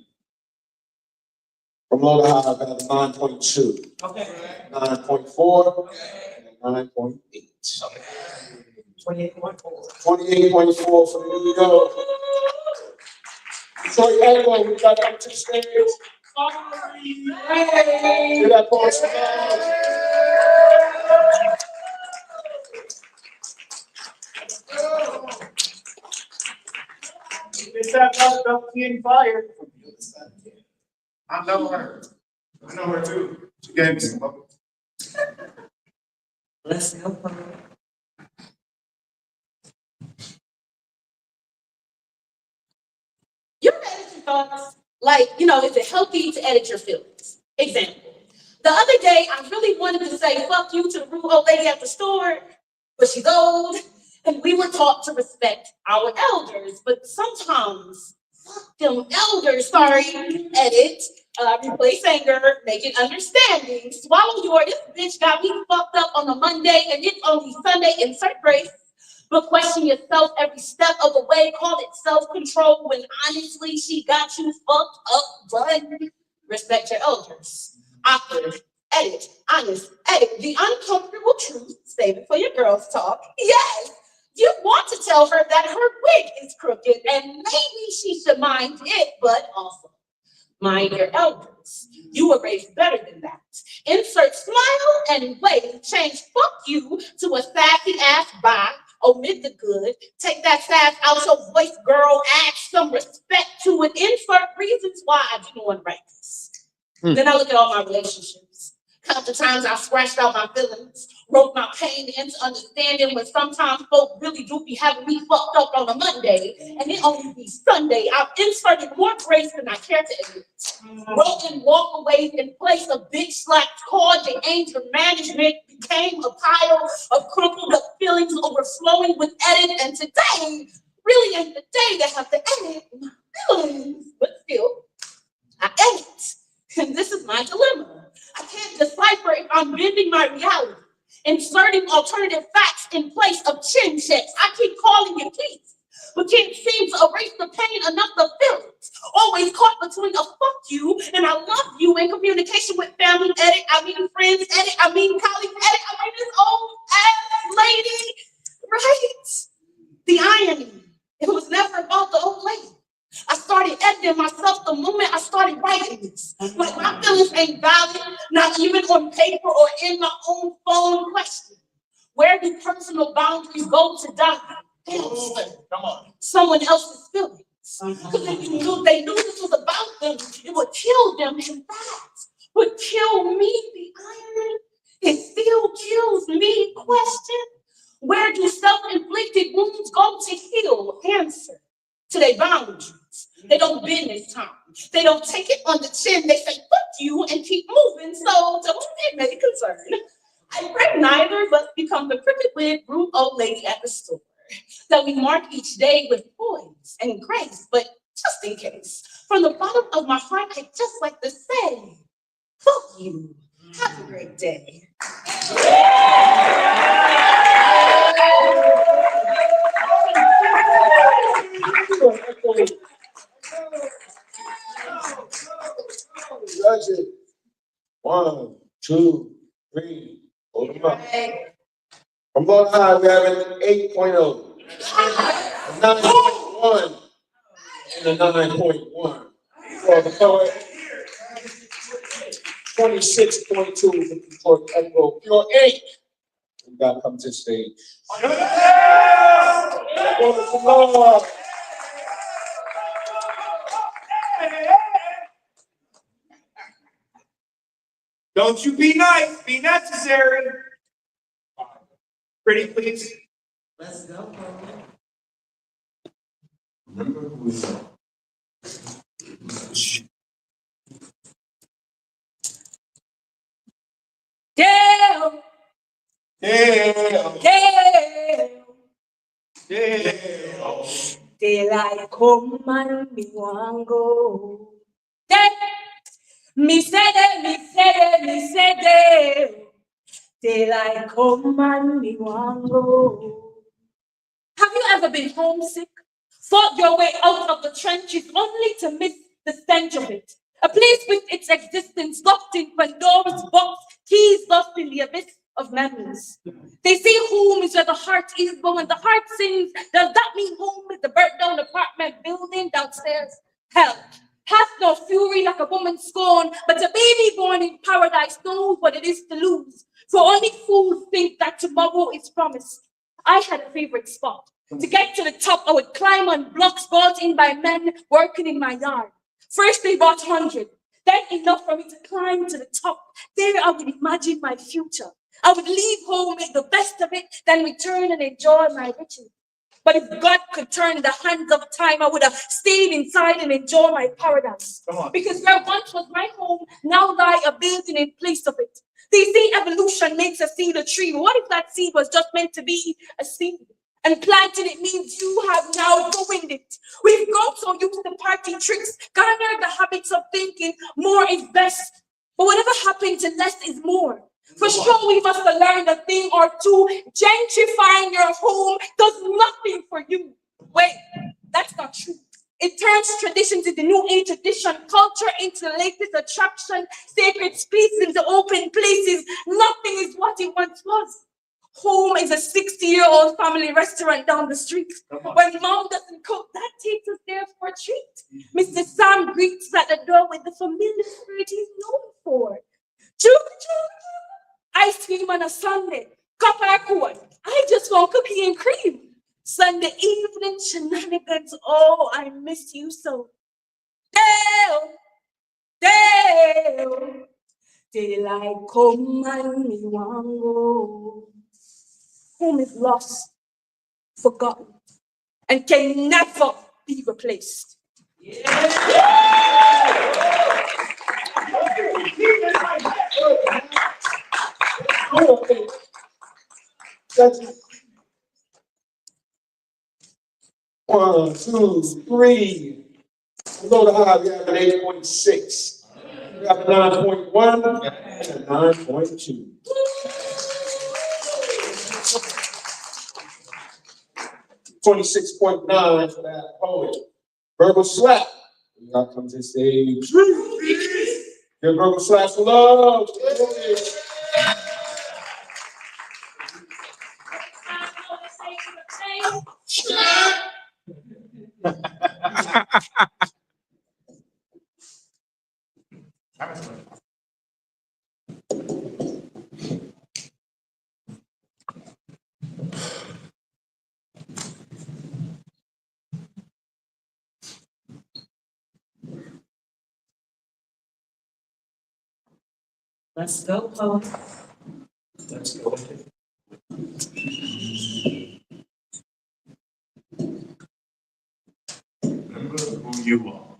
Speaker 1: From low to high, I've got 9.2.
Speaker 9: Okay.
Speaker 1: 9.4. 9.8.
Speaker 9: 28.4.
Speaker 1: 28.4 from New York. Detroit Echo, we got up to the stage. Hey! That portion.
Speaker 10: It's that stuff being fired. I know her. I know her too. She gave me some bubbles.
Speaker 9: Let's go, Bout.
Speaker 4: You're editing thoughts. Like, is it healthy to edit your feelings? Example. The other day, I really wanted to say fuck you to the rude old lady at the store, but she's old, and we were taught to respect our elders. But sometimes, fuck them elders, sorry, edit, replace anger, make it understanding, swallow your, this bitch got me fucked up on a Monday, and it's only Sunday, insert grace. But question yourself every step of the way. Call it self-control when honestly she got you fucked up. But respect your elders. Awkward, edit, honest, edit. The uncomfortable truth. Save it for your girls' talk. Yes, you want to tell her that her wig is crooked and maybe she should mind it, but also Mind your elders. You were raised better than that. Insert smile and wave, change fuck you to a sassy ass bye, omit the good, take that sass out your voice, girl, add some respect to it, insert reasons why I didn't want to write this. Then I look at all my relationships. Count the times I scratched out my feelings, wrote my pain into understanding when sometimes folk really do be having me fucked up on a Monday, and it only be Sunday. I've inserted more grace than I care to admit. Wrote in walkaways in place of big slaps, called the anger management, became a pile of crumpled up feelings overflowing with edit, and today really ain't the day to have to edit my feelings, but still, I edit. And this is my dilemma. I can't decipher if I'm bending my reality, inserting alternative facts in place of chin checks. I keep calling you peace, but can't seem to erase the pain enough to feel it. Always caught between a fuck you and I love you in communication with family, edit, I mean friends, edit, I mean colleagues, edit, I mean this old ass lady, right? The irony, it was never about the old lady. I started editing myself the moment I started writing this. Like my feelings ain't valid, not even on paper or in my own phone. Question: where do personal boundaries go to die? Come on. Someone else's feelings. Because if they knew this was about them, it would kill them. In fact, would kill me. The irony, it still kills me. Question: where do self-inflicted wounds go to heal? Answer: to their boundaries. They don't bend this time. They don't take it on the chin. They say, fuck you, and keep moving. So to whom it may concern, I pray neither of us become the crooked-wigged, rude old lady at the store. That we mark each day with poise and grace, but just in case, from the bottom of my heart, I just like to say, fuck you. Have a great day.
Speaker 1: Judge it. 1, 2, 3. Hold them up. From Long High, we have an 8.0, a 9.1, and a 9.1. For the poet, 26.2 for Detroit Echo, pure 8. We gotta come to the stage.
Speaker 11: Don't you be nice, be necessary. Pretty please.
Speaker 9: Let's go, poet.
Speaker 1: Remember who we are.
Speaker 8: Damn,
Speaker 1: Damn.
Speaker 8: damn.
Speaker 1: Damn.
Speaker 8: Daylight come and me want go. Damn. Me say it, me say it, me say it. Daylight come and me want go. Have you ever been homesick? Fought your way out of the trenches only to miss the stench of it? A place with its existence locked in Pandora's box, keys lost in the abyss of memories. They say home is where the heart is, but when the heart sings, does that mean home is the burnt down apartment building downstairs? Hell, hath no fury like a woman's scorn, but a baby born in paradise knows what it is to lose. For only fools think that tomorrow is promised. I had a favorite spot. To get to the top, I would climb on blocks brought in by men working in my yard. First, they bought 100, then enough for me to climb to the top. There, I would imagine my future. I would leave home, make the best of it, then return and enjoy my riches. But if God could turn the hands of time, I would have stayed inside and enjoyed my paradise. Because where once was my home, now lie a building in place of it. They say evolution makes a seed a tree. What if that seed was just meant to be a seed? And planting it means you have now ruined it. We've grown so used to party tricks, garnered the habits of thinking more is best. But whatever happened to less is more. For sure, we must have learned a thing or two. Gentrifying your home does nothing for you. Wait, that's not true. It turns traditions into new age tradition, culture into the latest attraction, sacred spaces into open places. Nothing is what it once was. Home is a 60-year 2-year-old family restaurant down the street. When mom doesn't cook, that takes us there for a treat. Mr. Sam greets at the door with the familiar spirit he's known for. Choo, choo, choo. Ice cream on a Sunday. Cup of corn. I just want cookie and cream. Sunday evening shenanigans. Oh, I miss you so. Dale, Dale. Daylight come and me want go. Home is lost, forgotten, and can never be replaced.
Speaker 1: One, two, three. Below the high, we have an 8.6. We have a 9.1 and a 9.2. 26.9 for that poet. Verbal slap. Y'all come to the stage. Give verbal slaps for love.
Speaker 6: Let's go, poet. Let's go. Remember who you are.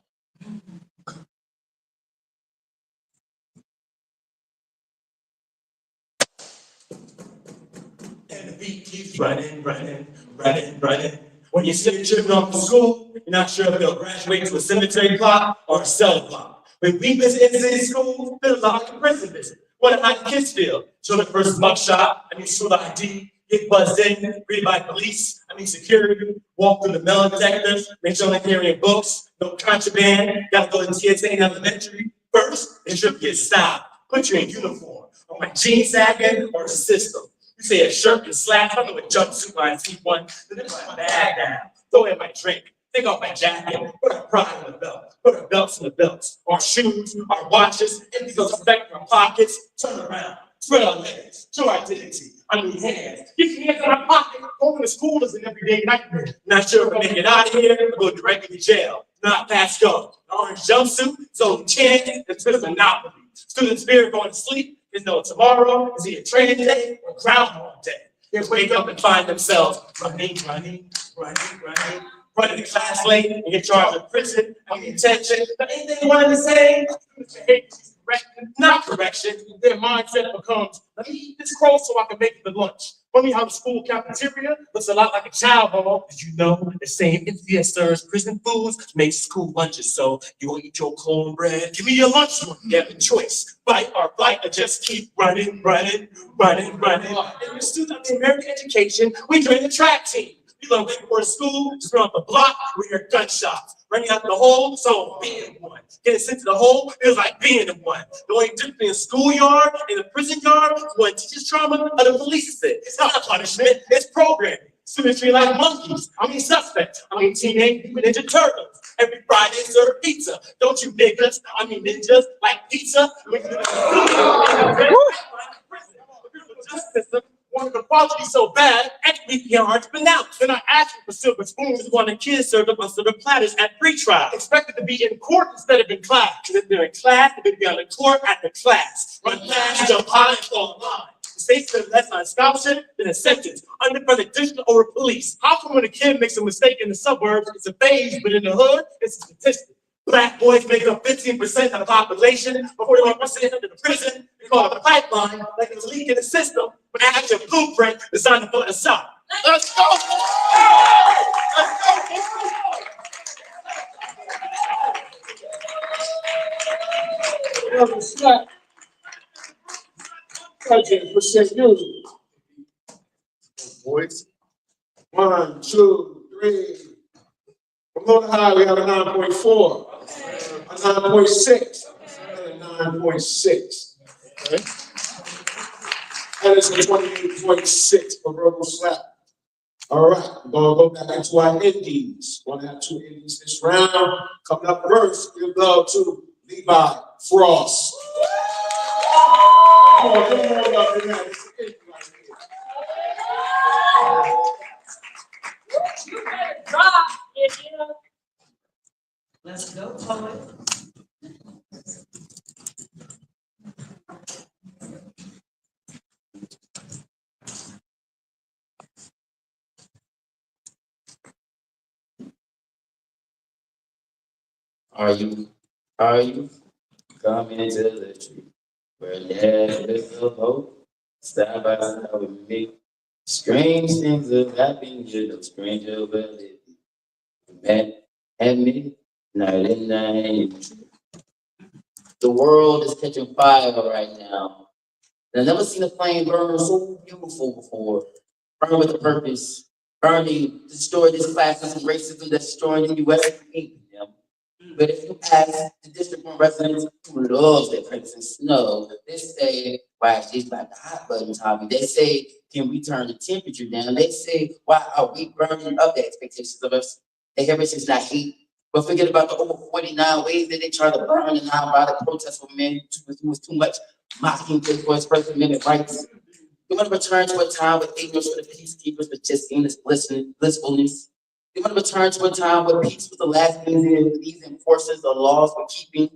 Speaker 6: And the beat keeps running, running, running, running. When you see tripping off from school, you're not sure if you'll graduate to a cemetery plot or a cell block. When we visit city school, feel like a prison visit. What how the kids feel? Children first mugshot, school ID, get buzzed in, greeted by police, security, walk through the metal detectors, make sure they're carrying books, no contraband, gotta go to TSA in elementary. First, they strip your style, put you in uniform, or my jeans sagging or the system. You say a shirt and slacks, I know a jumpsuit when I see one, then I put my bag down, throw in my drink, take off my jacket, put our pride in the belt, put our belts in the belts, our shoes, our watches, empty those back from our pockets, turn around, spread our legs, show our dignity. Hands. Get your hands in our pocket. Going to school is an everyday nightmare. Not sure if I make it out of here or go directly to jail. Not past go. The orange jumpsuit, so chin, it's been a monopoly. Student spirit going to sleep. There's no tomorrow. Is it a training day or groundhog day? They wake up and find themselves running to class late and get charged with prison, detention. But anything they wanted to say, not correction. Their mindset becomes, let me eat this crow so I can make it to lunch. Funny how the school cafeteria looks a lot like a child hall. Did you know the same entity that serves prison foods makes school lunches? So you will eat your cornbread. Give me your lunch. You have a choice. Fight or flight or just keep running. And the students in American education, we join the track team. We love waiting for school, just run up the block, we hear gunshots. Running out the hole, so being one. Getting sent to the hole feels like being in one. The only difference between a schoolyard and a prison yard is one teaches trauma or the police is it. It's not a punishment, it's programming. Students treat like monkeys. Suspects. Teenage Mutant Ninja Turtles. Every Friday serve pizza. Don't you niggas? Ninjas like pizza. Wanted the quality so bad, actually became hard to pronounce. Then I asked for silver spoons when the kids served up on silver platters at pre-trial. Expected to be in court instead of in class. Because if they're in class, they'd be on the court at the class. Run fast, jump high, and fall in line. The state spent less on scholarship than a sentence, under jurisdiction over police. How come when a kid makes a mistake in the suburbs, it's a phase, but in the hood, it's a statistic? Black boys make up 15% of the population before they want to send them to the prison. They call it a pipeline, like it's a leak in the system, but they have a blueprint designed to put us out. Let's go!
Speaker 1: Let's go! Project percent music. Boys. 1, 2, 3. Below the high, we have a 9.4, a 9.6, and a 9.6. Okay? That is a 28.6 for verbal slap. All right, we're gonna go back into our indies. We're gonna have two indies this round. Coming up first, give love to Levi Frost. Come on, give him more love than that. It's an indie right here.
Speaker 8: You better drop it, you know.
Speaker 9: Let's go, poet.
Speaker 12: Are you coming to the tree where there is a boat? Side by side with me. Strange things have happened here, no stranger will it be. Met at midnight and night. The world is catching fire right now. And I've never seen a flame burn so beautiful before. Burn with a purpose. Burning to destroy this classism, racism that's destroying the U.S. But if you ask the district one residents who loves their crimson snow, they say, why she's like the hot button hobby. They say, can we turn the temperature down? They say, why are we burning up the expectations of us? They hear us not hate, but forget about the over 49 ways that they try to burn and nonviolent protests for men who was too much mocking for his First Amendment rights. We want to return to a time with ignorance for the peacekeepers, but just endless blissfulness. We want to return to a time where peace was the last thing these enforcers or laws were keeping.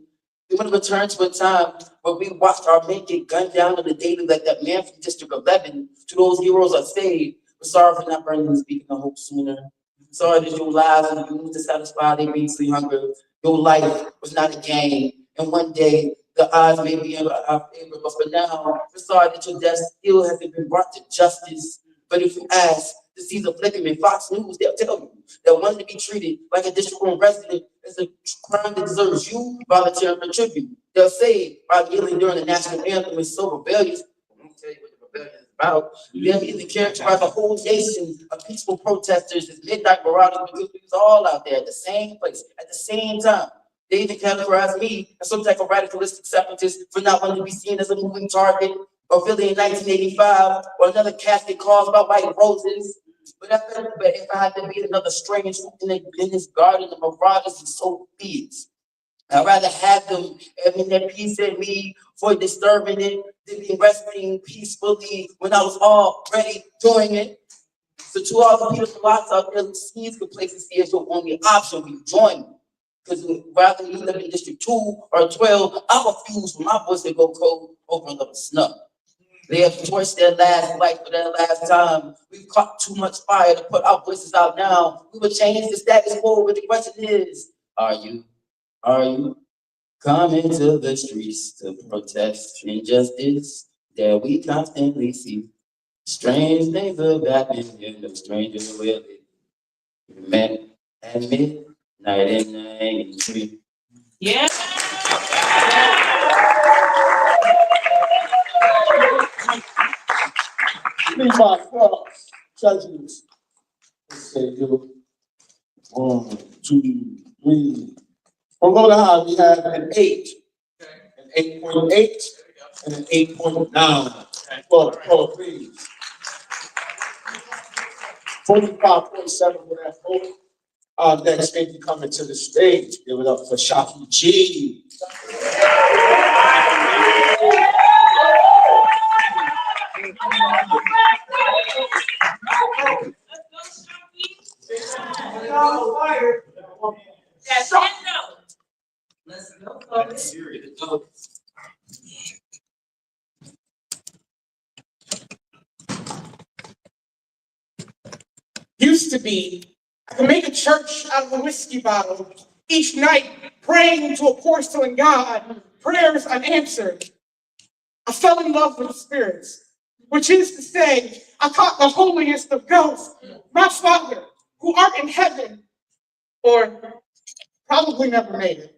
Speaker 12: We want to return to a time where we watched our men get gunned down on the daily like that man from District 11. To those heroes are saved. We're sorry for not burning and speaking of hope sooner. Sorry that your lives were used to satisfy their measly hunger. Your life was not a game. And one day, the odds may be in our favor, but for now, we're sorry that your death still hasn't been brought to justice. But if you ask the Caesar Flickerman, Fox News, they'll tell you that wanting to be treated like a district court resident is a crime that deserves you volunteering for tribute. They'll say by kneeling during the national anthem is so rebellious. I'm gonna tell you what the rebellion is about. They'll even characterize a whole nation of peaceful protesters as midnight marauders because we was all out there at the same place at the same time. They even categorize me as some type of radicalistic separatist for not wanting to be seen as a moving target, or Philly in 1985, or another casket caused by white roses. But if I had to be another strange in this garden of marauders, and so be it. I'd rather have them in their peace at me for disturbing it than be resting peacefully when I was already doing it. So to all the beautiful lots out there who sees complacency as your only option, we join me. Because rather than you live in District 2 or 12, I refuse for my voice to go cold over a little snuff. They have torched their last life for their last time. We've caught too much fire to put our voices out now. We will change the status quo, but the question is, are you coming to the streets to protest injustice that we constantly see? Strange things have happened, and no stranger will it. We met at midnight and 93.
Speaker 8: Yeah.
Speaker 1: Levi Frost, judges. Let's say you. 1, 2, 3. From low to high, we have an 8, an 8.8, and an 8.9. Well, please. 45.7 for that vote. Next thing coming to the stage. Give it up for Shaki G.
Speaker 9: Let's go, poet.
Speaker 2: Used to be, I could make a church out of a whiskey bottle each night, praying to a porcelain god, prayers unanswered. I fell in love with the spirits, which is to say, I caught the holiest of ghosts, my Father, who art in heaven, or probably never made it,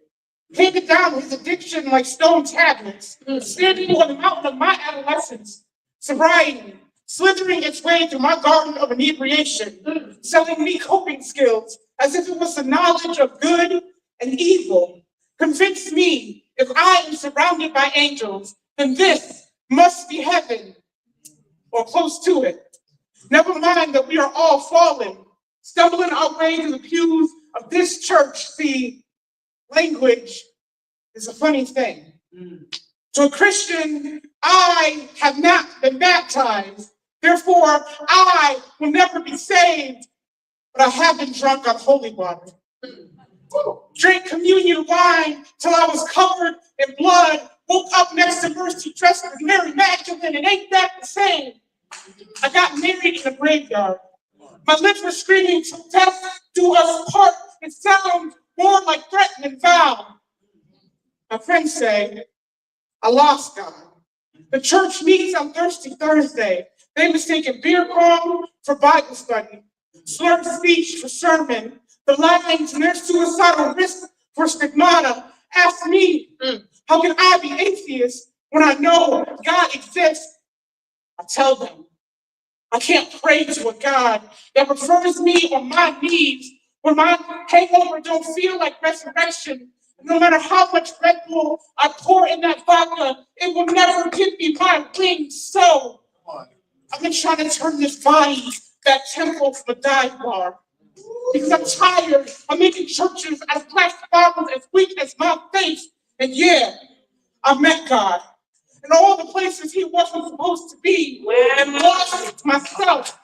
Speaker 2: handed down his addiction like stone tablets, standing on the mountain of my adolescence, sobriety, slithering its way through my garden of inebriation, selling me coping skills as if it was the knowledge of good and evil, convinced me if I am surrounded by angels, then this must be heaven, or close to it. Never mind that we are all fallen, stumbling our way to the pews of this church. See, language is a funny thing. To a Christian, I have not been baptized. Therefore, I will never be saved, but I have been drunk on holy water. Drank communion wine till I was covered in blood. Woke up next to Mercy dressed as Mary Magdalene, and ain't that the same? I got married in a graveyard. My lips were screaming till death do us part. It sounds more like threatening vow. My friends say, I lost God. The church meets on Thirsty Thursday. They mistaken beer pong for Bible study, slurred speech for sermon, the lines and their suicidal risk for stigmata. Ask me, how can I be atheist when I know God exists? I tell them, I can't pray to a God that refers me on my knees when my hangover don't feel like resurrection. No matter how much Red Bull I pour in that vodka, it will never give me my wings. So I've been trying to turn this body, that temple, from a dive bar. Because I'm tired of making churches out of plastic bottles as weak as my face. And yeah, I met God. In all the places he wasn't supposed to be, and lost myself.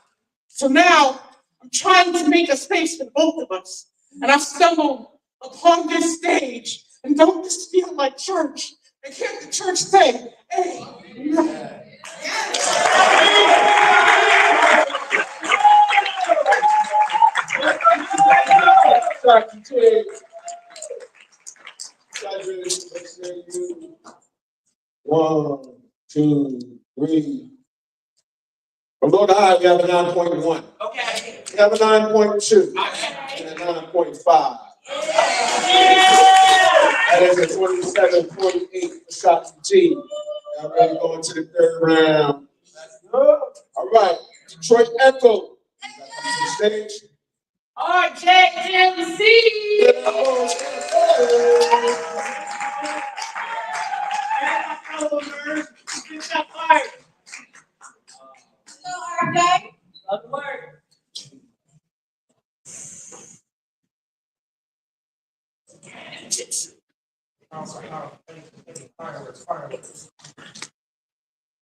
Speaker 2: So now I'm trying to make a space for both of us. And I stumbled upon this stage. And don't this feel like church? And can't the church say, hey, Dr. J.
Speaker 1: One, two, three. From low to high, we have a 9.1.
Speaker 9: Okay.
Speaker 1: We have a 9.2. And a 9.5. That is a 27-48 for Dr. G. Now ready going to the third round. All right, Detroit Echo. Stage.
Speaker 6: RJMC!
Speaker 9: Good work.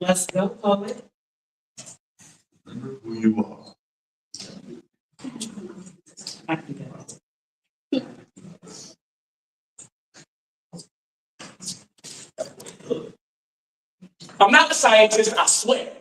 Speaker 9: Let's go, poet.
Speaker 1: Remember who you are.
Speaker 6: I'm not a scientist, I swear,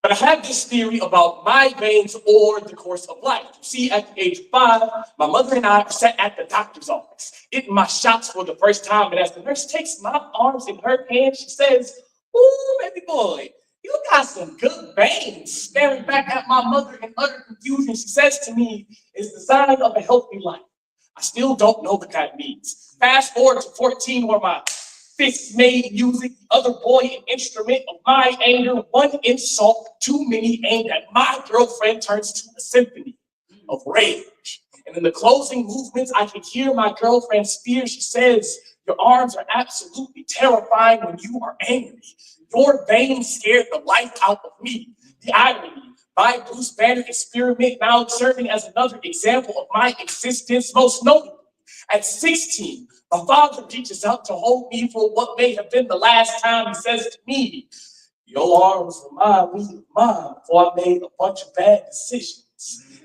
Speaker 6: but I have this theory about my veins or the course of life. You see, at the age of 5, my mother and I are sat at the doctor's office, getting my shots for the first time, and as the nurse takes my arms in her hand, she says, "Ooh, baby boy, you got some good veins." Staring back at my mother in utter confusion, she says to me, "It's the sign of a healthy life." I still don't know what that means. Fast forward to 14, where my fists made music, the other boy an instrument of my anger, one insult too many aimed at my girlfriend turns to a symphony of rage. And in the closing movements, I can hear my girlfriend's fear. She says, "Your arms are absolutely terrifying when you are angry. Your veins scared the life out of me." The irony, my Bruce Banner experiment now serving as another example of my existence, most notably. At 16, my father reaches out to hold me for what may have been the last time. He says to me, "Your arms remind me of mine, for I made a bunch of bad decisions."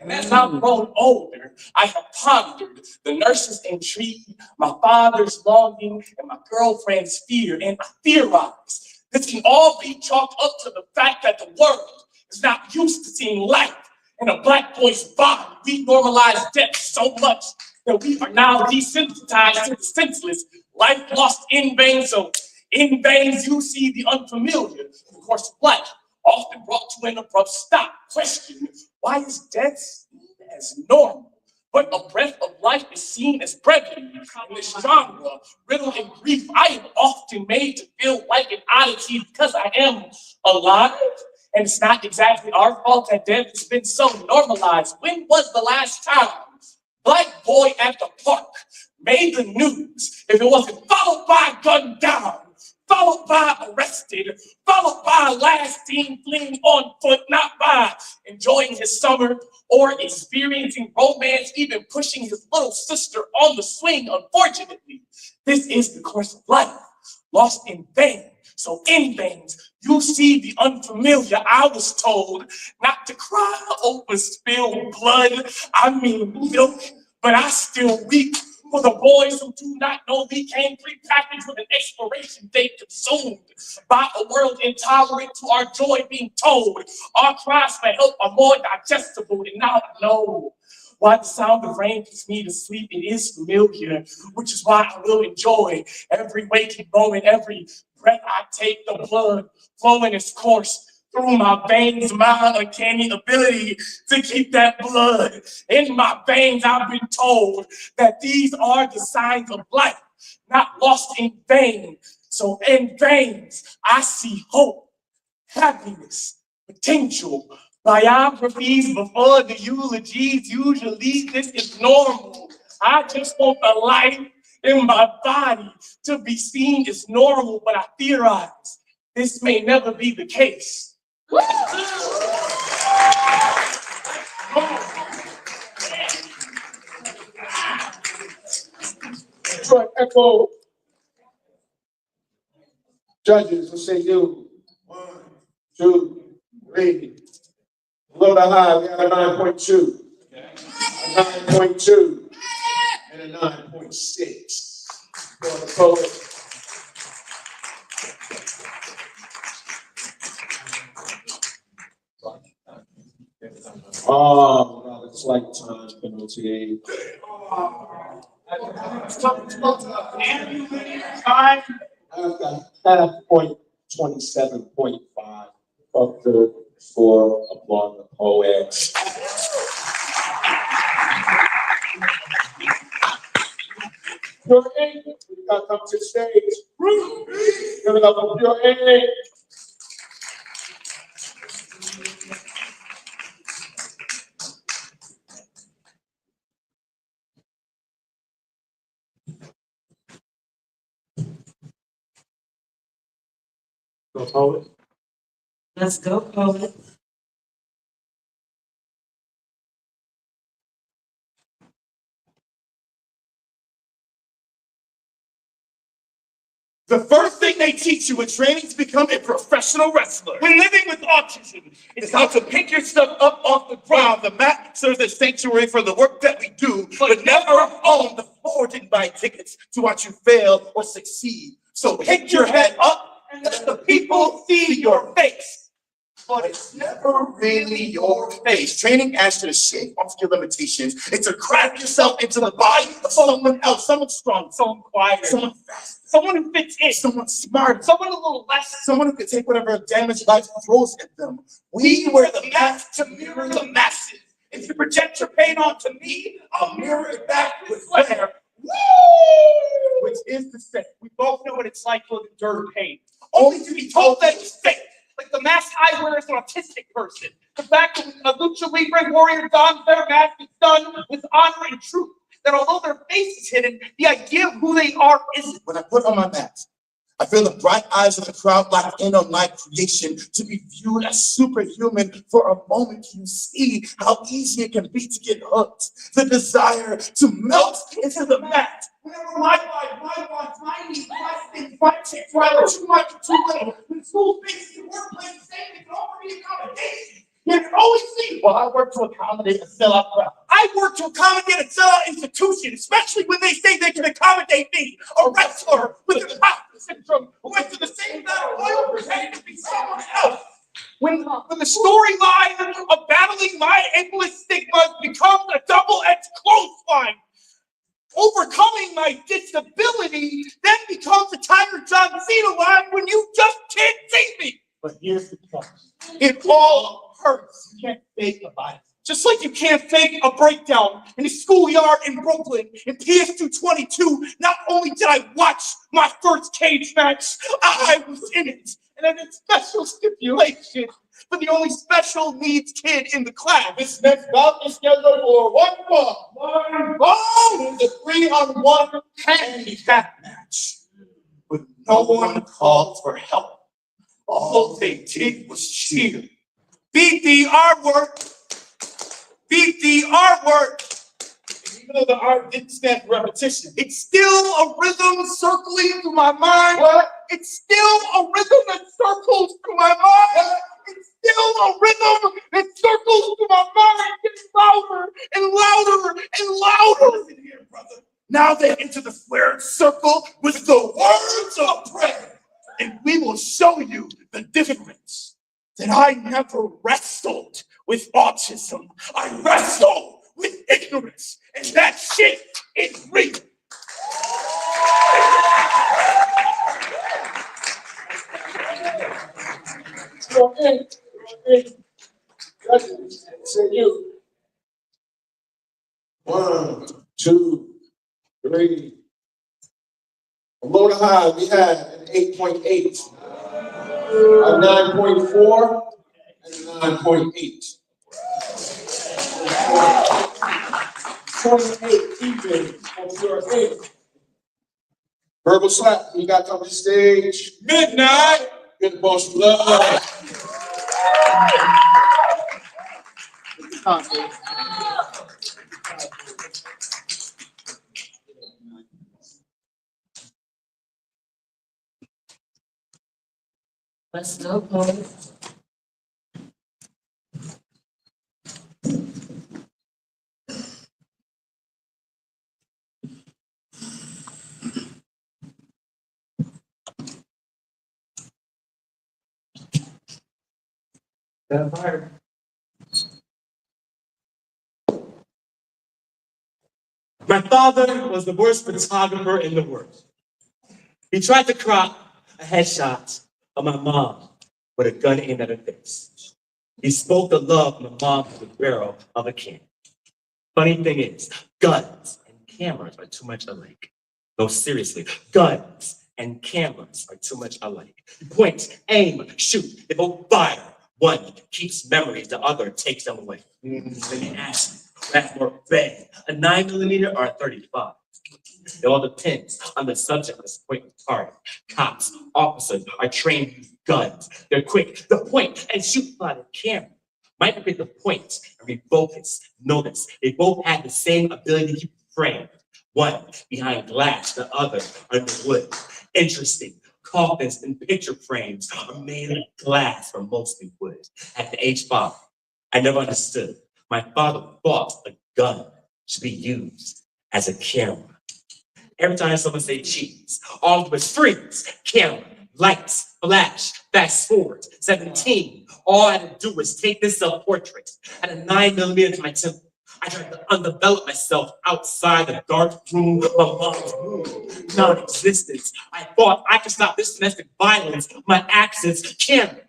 Speaker 6: And as I've grown older, I have pondered the nurse's entreaty, my father's longing, and my girlfriend's fear, and I theorize this can all be chalked up to the fact that the world is not used to seeing life in a Black boy's body. We normalize death so much that we are now desensitized to the senseless, life lost in vain. So in veins you see the unfamiliar, the course of life, often brought to an abrupt stop. Question, why is death seen as normal, but a breath of life is seen as brevity? In this genre, riddle and grief, I am often made to feel like an oddity because I am alive. And it's not exactly our fault that death has been so normalized. When was the last time Black boy at the park made the news if it wasn't followed by gun down? followed by arrested, followed by last seen fleeing on foot, not by enjoying his summer or experiencing romance, even pushing his little sister on the swing. Unfortunately, this is the course of life, lost in vain. So in veins, you see the unfamiliar. I was told not to cry over spilled blood. I mean milk, but I still weep for the boys who do not know we came prepackaged with an expiration date, consumed by a world intolerant to our joy being told. Our cries for help are more digestible, and now I know why the sound of rain puts me to sleep. It is familiar, which is why I will enjoy every waking moment, every breath I take, the blood flowing its course through my veins, my uncanny ability to keep that blood in my veins. I've been told that these are the signs of life, not lost in vain. So in veins, I see hope, happiness, potential, biographies before the eulogies. Usually this is normal. I just want the life in my body to be seen as normal, but I theorize this may never be the case.
Speaker 1: Detroit Echo. Judges, what say you? 1, 2, 3. Below the high, we have a 9.2. A 9.2. And a 9.6. For the poet. Oh, it's like time penalty.
Speaker 6: Time.
Speaker 1: I've got half point 27.5 up there for applaud the poet. Pure A, you gotta come to the stage. Give it up for Pure A. Go poet.
Speaker 9: Let's go, poet.
Speaker 11: The first thing they teach you in training to become a professional wrestler when living with autism is how to pick your stuff up off the ground. The mat serves as sanctuary for the work that we do, but never on the floor didn't buy tickets to watch you fail or succeed. So pick your head up and let the people see your face. But it's never really your face. Training asks you to shake off your limitations and to craft yourself into the body of someone else, someone strong, someone quiet, someone fast, someone who fits in, someone smart, someone a little less, someone who can take whatever damage life throws at them. We wear the mask to mirror the masses. If you project your pain onto me, I'll mirror it back with flair. Woo! Which is to say, we both know what it's like to endure pain, only to be told that it's fake. Like the mask I wear as an autistic person. The fact that a lucha libre warrior dons their mask is done with honor and truth. That although their face is hidden, the idea of who they are isn't. When I put on my mask, I feel the bright eyes of the crowd locked in on my creation to be viewed as superhuman. For a moment, you see how easy it can be to get hooked. The desire to melt into the mat. Whenever my life, my needs, my things, my chicks, whether too much or too little, when school spaces and workplaces say they can offer me accommodation. You can always see, well, I work to accommodate a sellout crowd. I work to accommodate a sellout institution, especially when they say they can accommodate me, a wrestler with imposter syndrome who went to the same battle royal pretending to be someone else. When the storyline of battling my ableist stigmas becomes a double-edged clothesline, overcoming my disability then becomes a Tiger John Cena line when you just can't see me. But here's the point. It all hurts. You can't fake a violence. Just like you can't fake a breakdown in a schoolyard in Brooklyn in PS222. Not only did I watch my first cage match, I was in it. And I did special stipulation for the only special needs kid in the class. This next bout is scheduled for one fall. The 3-on-1 handicap match with No one called for help. All they did was cheer. Beat the artwork. Beat the artwork. And even though the art didn't stand for repetition, it's still a rhythm circling through my mind. What? It's still a rhythm that circles through my mind. What? It's still a rhythm that circles through my mind, getting louder and louder and louder. Listen here, brother. Now they enter the square circle with the words of prayer. And we will show you the difference. That I never wrestled with autism. I wrestled with ignorance. And that shit is real.
Speaker 1: Say you. 1, 2, 3. Below the high, we have an 8.8, a 9.4, and a 9.8. 28 even of your 8. Verbal slap, you got to come to the stage. Midnight. Get the boss love.
Speaker 9: Let's go, poet.
Speaker 6: Vampire. My father was the worst photographer in the world. He tried to crop a headshot of my mom with a gun aimed at her face. He spoke the love my mom through the barrel of a can. Funny thing is, guns and cameras are too much alike. No, seriously, guns and cameras are too much alike. You point, aim, shoot, they both fire. One keeps memories, the other takes them away. Let me ask you, that's more bang, a 9mm or a 35? It all depends on the subject of this point target. Cops, officers are trained to use guns. They're quick to point and shoot by the camera. Might pick the point and refocus. Notice they both had the same ability to keep framed. One behind glass, the other under wood. Interesting. Coffins and picture frames are made of glass or mostly wood. At the age 5, I never understood. My father thought a gun should be used as a camera. Every time someone say cheese, all of us freeze, camera, lights, flash, fast forward, 17. All I had to do was take this self-portrait at a 9mm to my temple. I tried to undevelop myself outside the dark room of mom's womb, non-existent. I thought I could stop this domestic violence with my accents camera.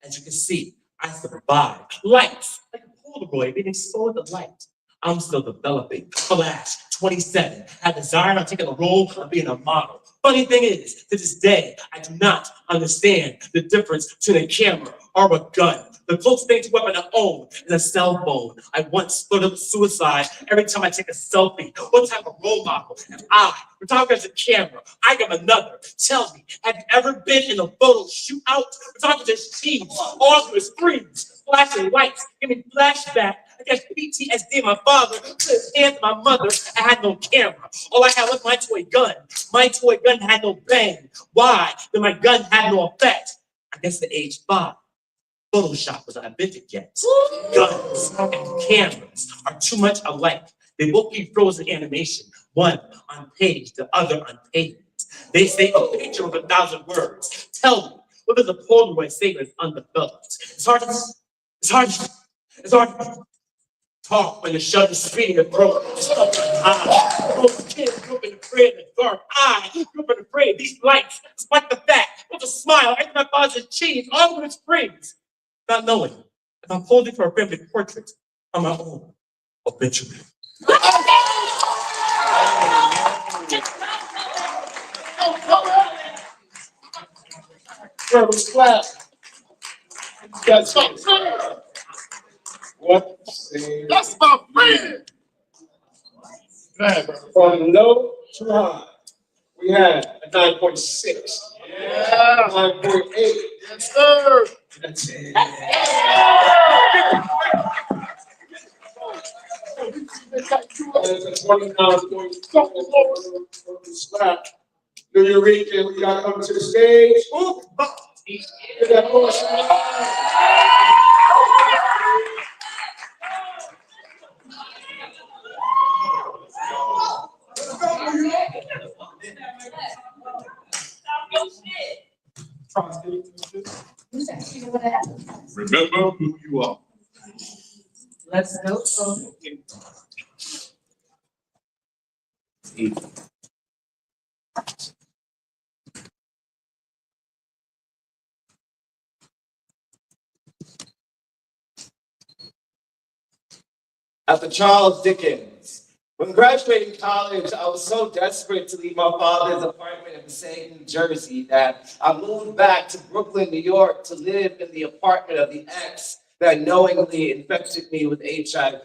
Speaker 6: As you can see, I survived. Lights, like a Polaroid, being so the light. I'm still developing. Flash, 27, had desire of taking the role of being a model. Funny thing is, to this day, I do not understand the difference between a camera or a gun. The closest thing to a weapon I own is a cell phone. I once thought of suicide every time I take a selfie. What type of role model am I? We're talking as a camera. I am another. Tell me, have you ever been in a photo shootout? We're talking just cheese, all through screens, flashing lights, give me flashback. I guess PTSD. My father put his hands on my mother. I had no camera. All I had was my toy gun. My toy gun had no bang. Why? Then my gun had no effect. I guess at age 5, Photoshop was not invented yet. Guns and cameras are too much alike. They both keep frozen animation. One on page, the other on pavement. They say a picture of 1,000 words. Tell me, what does a Polaroid say that's undeveloped? It's hard to talk when the shut is speeding the throat. Those kids grew up in the crib in the dark. I grew up in the crib. These lights, despite the fact, with a smile, every time I father's cheese, all of its springs. Not knowing if I'm posing for a family portrait on my own obituary.
Speaker 1: Verbal slap. That's my friend. What? That's my friend. From low to high, We had a 9.6.
Speaker 2: Yeah.
Speaker 1: 9.8.
Speaker 2: Yes, sir.
Speaker 1: That's it. That's a 29.7 slap. New Eureka, we gotta come to the stage. Ooh, get that horse.
Speaker 11: Remember who you are.
Speaker 9: Let's go, poet.
Speaker 13: After Charles Dickens. When graduating college, I was so desperate to leave my father's apartment in Passaic, New Jersey, that I moved back to Brooklyn, New York to live in the apartment of the ex that knowingly infected me with HIV.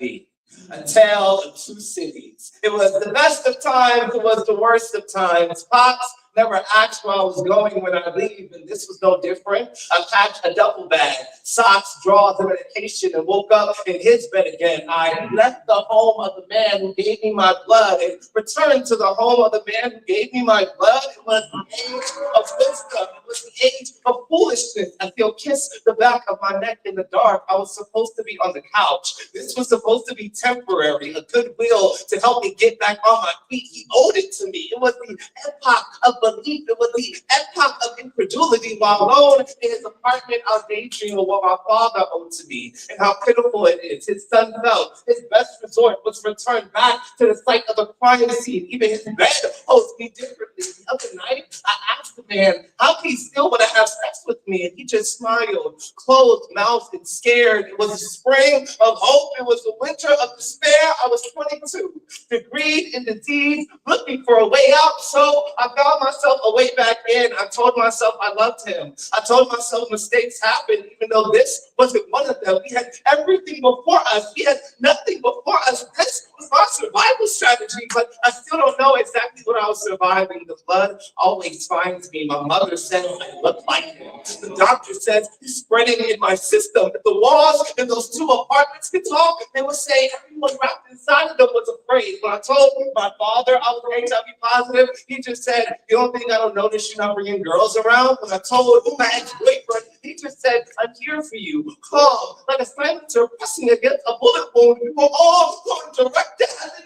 Speaker 13: A tale of two cities. It was the best of times, it was the worst of times. Pops never asked where I was going when I leave, and this was no different. I packed a duffel bag, socks, drawers, and medication, and woke up in his bed again. I left the home of the man who gave me my blood and returned to the home of the man who gave me my blood. It was the age of wisdom. It was the age of foolishness. I feel kiss the back of my neck in the dark. I was supposed to be on the couch. This was supposed to be temporary, a goodwill to help me get back on my feet. He owed it to me. It was the epoch of belief. It was the epoch of incredulity. While alone in his apartment, I was daydreaming of what my father owed to me and how pitiful it is. His son felt his best resort was to return back to the site of the crime scene. Even his bed holds me differently. The other night, I asked the man how he still want to have sex with me, and he just smiled, closed mouth and scared. It was a spring of hope. It was the winter of despair. I was 22, the greed and disease, looking for a way out. So I found myself a way back in. I told myself I loved him. I told myself mistakes happen, even though this wasn't one of them. We had everything before us. We had nothing before us. This was my survival strategy, but I still don't know exactly what I was surviving. The blood always finds me. My mother said I look like him. The doctor says he's spreading in my system. If the walls in those two apartments could talk, they would say everyone wrapped inside of them was afraid. When I told my father I was HIV positive, he just said, "You don't think I don't notice you're not bringing girls around?" When I told my ex-boyfriend, he just said, "I'm here for you." Calm, like a silencer pressing against a bullet wound. We were all going directly,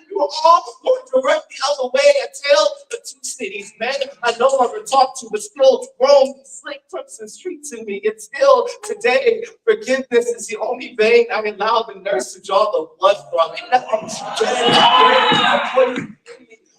Speaker 13: we were all going directly the other way until the two cities. Men I no longer talk to, but still roam slick trips and streets in me. It's still today. Forgiveness is the only vein I allow the nurse to draw the blood from.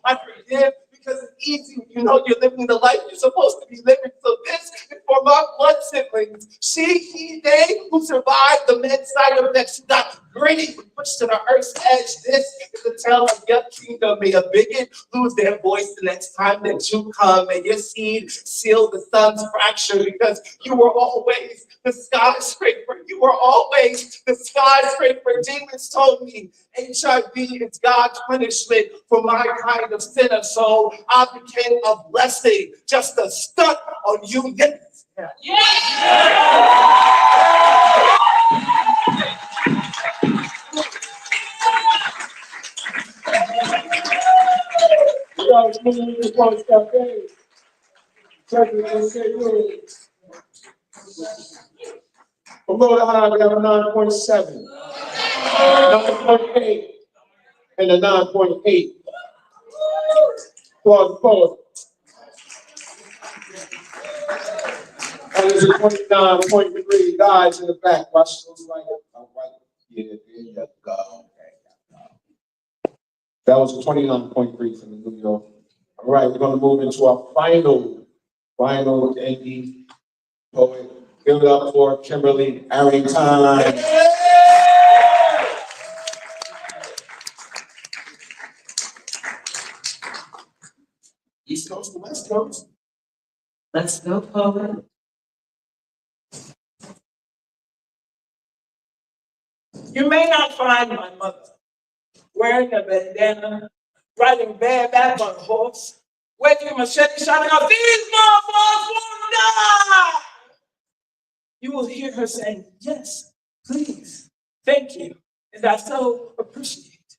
Speaker 13: I forgive because it's easy when you know you're living the life you're supposed to be living. So this is for my blood siblings. She, he, they who survived the mid-cycle that got gritty and pushed to the earth's edge. This is the tale of your kingdom. May a bigot lose their voice the next time that you come. May your seed seal the sun's fracture because you were always the skyscraper. You were always the skyscraper. Demons told me HIV is God's punishment for my kind of sinner. So I became a blessing, just a stunt on you.
Speaker 1: Below the high, we have a 9.7, 9.8, and a 9.8. For the poet. And there's a 29.3 guys in the back. Watch those right. Yeah, there you go. That was a 29.3 from the New York. All right, we're gonna move into our final indie poet. Give it up for Kimberly Arrington. East Coast to West Coast.
Speaker 9: Let's go, poet.
Speaker 14: You may not find my mother wearing a bandana, riding bareback on a horse, waving a machete, shouting out, "These motherfuckers will die!" You will hear her saying, "Yes, please, thank you, and I so appreciate it."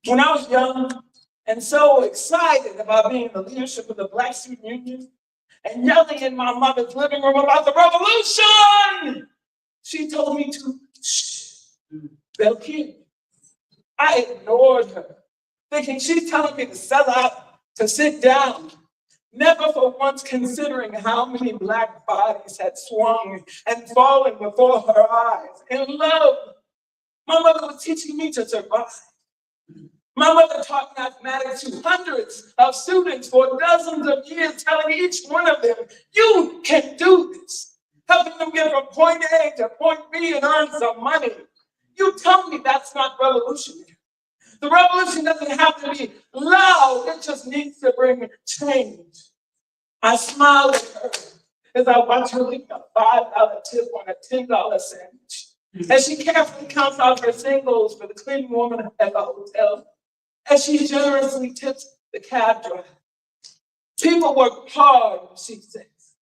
Speaker 14: When I was young and so excited about being in the leadership of the Black Student Union and yelling in my mother's living room about the revolution, she told me to shh, they'll kill me. I ignored her, thinking she's telling me to sell out, to sit down, never for once considering how many Black bodies had swung and fallen before her eyes in love. My mother was teaching me to survive. My mother taught mathematics to hundreds of students for dozens of years, telling each one of them, "You can do this," helping them get from point A to point B and earn some money. You tell me that's not revolutionary. The revolution doesn't have to be loud, it just needs to bring change. I smiled at her as I watched her leave a $5 tip on a $10 sandwich, as she carefully counts out her singles for the cleaning woman at the hotel, as she generously tips the cab driver. People work hard, she says.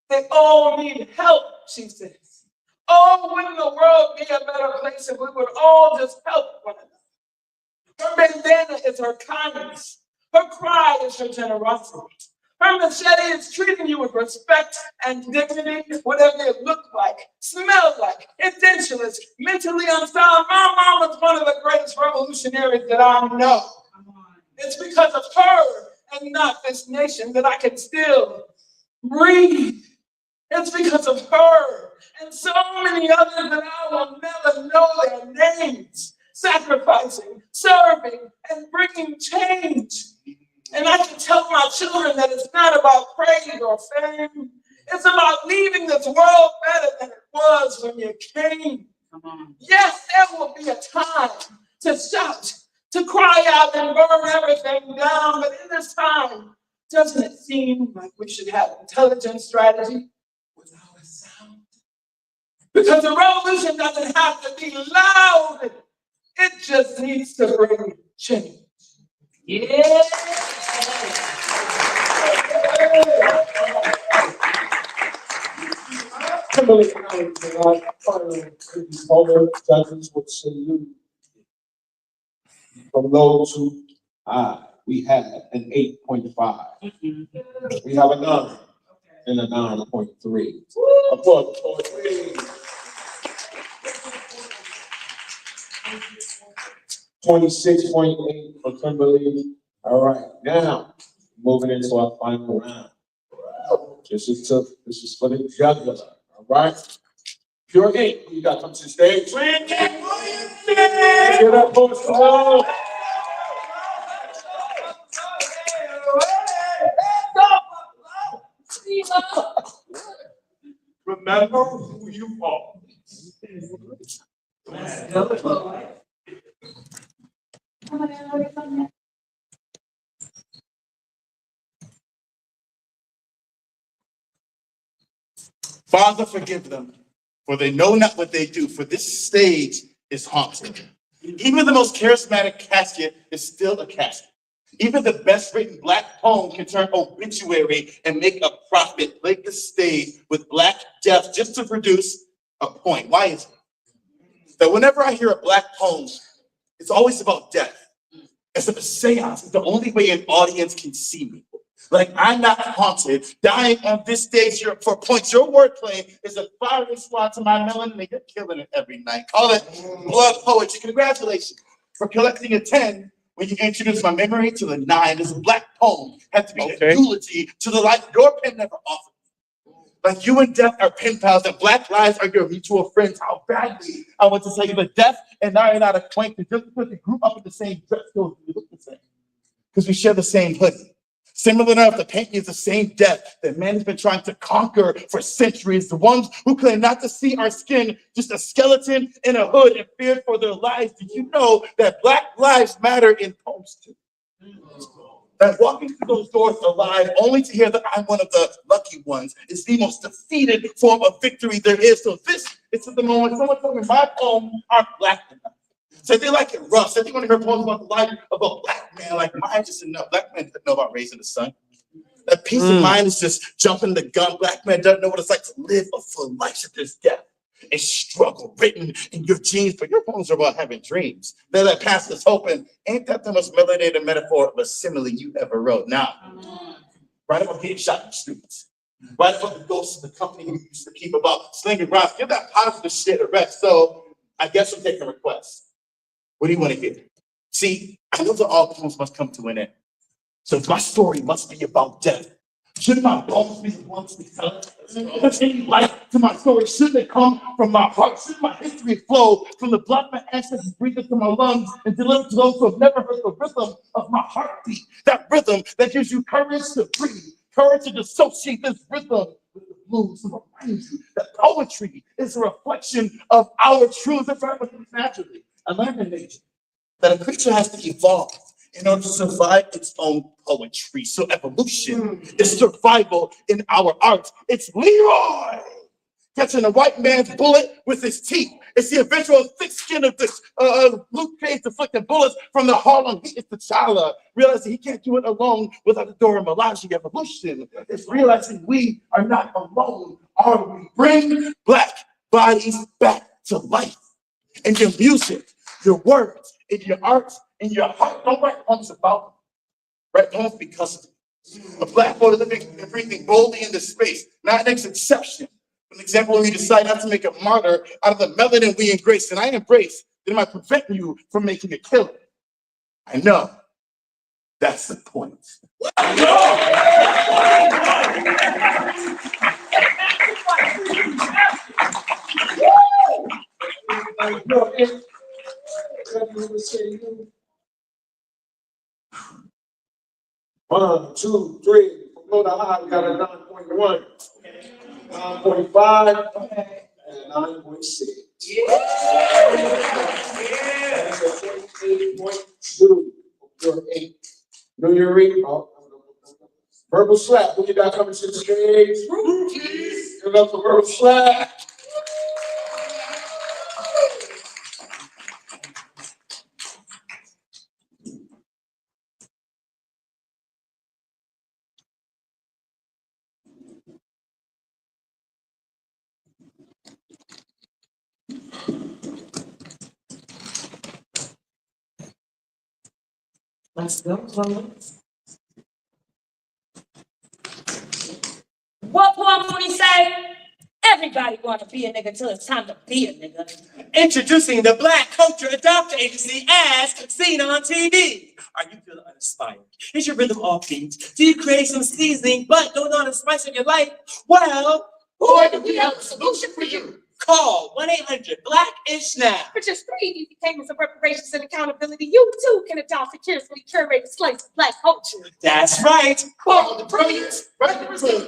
Speaker 14: They all need help, she says. Oh, wouldn't the world be a better place if we would all just help one another? Her bandana is her kindness. Her cry is her generosity. Her machete is treating you with respect and dignity, whatever it look like, smell like, intentionless, mentally unsound. My mom was one of the greatest revolutionaries that I know. It's because of her and not this nation that I can still breathe. It's because of her and so many others that I will never know their names, sacrificing, serving, and bringing change. And I can tell my children that it's not about praise or fame. It's about leaving this world better than it was when you came. Yes, there will be a time to shout, to cry out and burn everything down, but in this time, doesn't it seem like we should have intelligent strategy without a sound? Because the revolution doesn't have to be loud. It just needs to bring change.
Speaker 9: Yeah.
Speaker 1: Kimberly County, our final over judges would salute. From low to high, we had an 8.5. We have a 9 and a 9.3. Applause for three. 26.8 for Kimberly. All right, now moving into our final round. This is for the juggler. All right. Pure Ink, you got to come to the stage. Get up, boys.
Speaker 11: Remember who you are.
Speaker 9: Let's go.
Speaker 11: Father, forgive them, for they know not what they do, for this stage is haunted. Even the most charismatic casket is still a casket. Even the best written Black poem can turn obituary and make a profit, like the stage with Black death just to produce a point. Why is it that whenever I hear a Black poem, it's always about death? As if a seance is the only way an audience can see me. Like I'm not haunted, dying on this stage here for points. Your wordplay is a firing squad to my melanin, and you're killing it every night. Call it blood poetry. Congratulations for collecting a 10 when you introduced my memory to the 9. This Black poem had to be a eulogy to the life your pen never offered. Like you and death are pen pals, and Black lives are your mutual friends. How badly I want to tell you that death and I are not acquainted just because we grew up in the same dress code, we look the same. Because we share the same hoodie. Similar enough, the painting is the same death that man has been trying to conquer for centuries. The ones who claim not to see our skin, just a skeleton in a hood and feared for their lives. Did you know that Black lives matter in poems too? That walking through those doors alive, only to hear that I'm one of the lucky ones, is the most defeated form of victory there is. So this is the moment someone told me my poems aren't Black enough. Said they like it rough. Said they want to hear poems about the life of a black man. Like mine just enough. Black man doesn't know about raising the sun. That peace of mind is just jumping the gun. Black man doesn't know what it's like to live a full life to this death. And struggle written in your genes, but your poems are about having dreams. They're that past us hoping. Ain't that the most melanated metaphor of a simile you ever wrote? Now, write about getting shot in the streets. Write about the ghosts of the company you used to keep about slinging rocks. Give that positive shit a rest. So I guess I'm taking requests. What do you want to hear? See, I know that all poems must come to an end. So my story must be about death. Should my bones be the ones to tell it? Does any life to my story? Should it come from my heart? Should my history flow from the blood my ancestors breathe into my lungs and deliver to those who have never heard the rhythm of my heartbeat? That rhythm that gives you courage to breathe, courage to dissociate this rhythm with the blues to remind you that poetry is a reflection of our truth. That's right, naturally. I learned in nature that a creature has to evolve in order to survive its own poetry. So evolution is survival in our art. It's Leroy catching a white man's bullet with his teeth. It's the eventual thick skin of this Luke Cage deflecting bullets from the Harlem Heat. It's T'Challa realizing he can't do it alone without the Dora Milaje. Evolution is realizing we are not alone, are we? Bring black bodies back to life. And your music, your words, in your art, in your heart. Don't write poems about them. Write poems because of them. A black boy living and breathing boldly into space, not an exception. An example when we decide not to make a martyr out of the melanin we embrace, and I embrace, that it might prevent you from making a killer. I know. That's the point.
Speaker 1: One, two, three. Go to high, we got a 9.1, 9.5, and 9.6. That's a 28.2. You're 8. Know your reading. Verbal slap. What you got coming to the stage? Give it up for verbal slap.
Speaker 9: Let's go, Chloe.
Speaker 8: What poem would he say? Everybody want to be a nigga till it's time to be a nigga.
Speaker 14: Introducing the Black Culture Adopter Agency as seen on TV. Are you feeling uninspired? Is your rhythm off beat? Do you crave some seasoning but don't know the spice of your life? Well, boy, do we have a solution for you. Call 1-800-BLACK-ISH now.
Speaker 4: For just 3 easy payments of reparations and accountability, you too can adopt a carefully curated slice of black culture.
Speaker 14: That's right.
Speaker 11: Call the brilliance.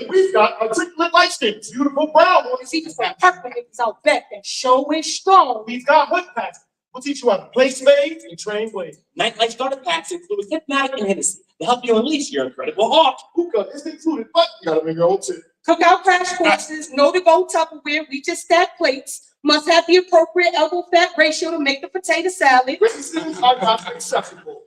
Speaker 11: We've got articulate light skins, beautiful brown ones.
Speaker 4: See, just like purple niggas out back that show is strong.
Speaker 11: We've got whip packs. We'll teach you how to play spades and train blades.
Speaker 6: Nightlife starter packs include Hypnotic and Hennessy to help you unleash your incredible heart.
Speaker 11: Hookah is included, but you gotta make your own too.
Speaker 4: Cookout crash courses, know to go Tupperware, we just stack plates. Must have the appropriate elbow fat ratio to make the potato salad.
Speaker 11: Criticisms are not acceptable.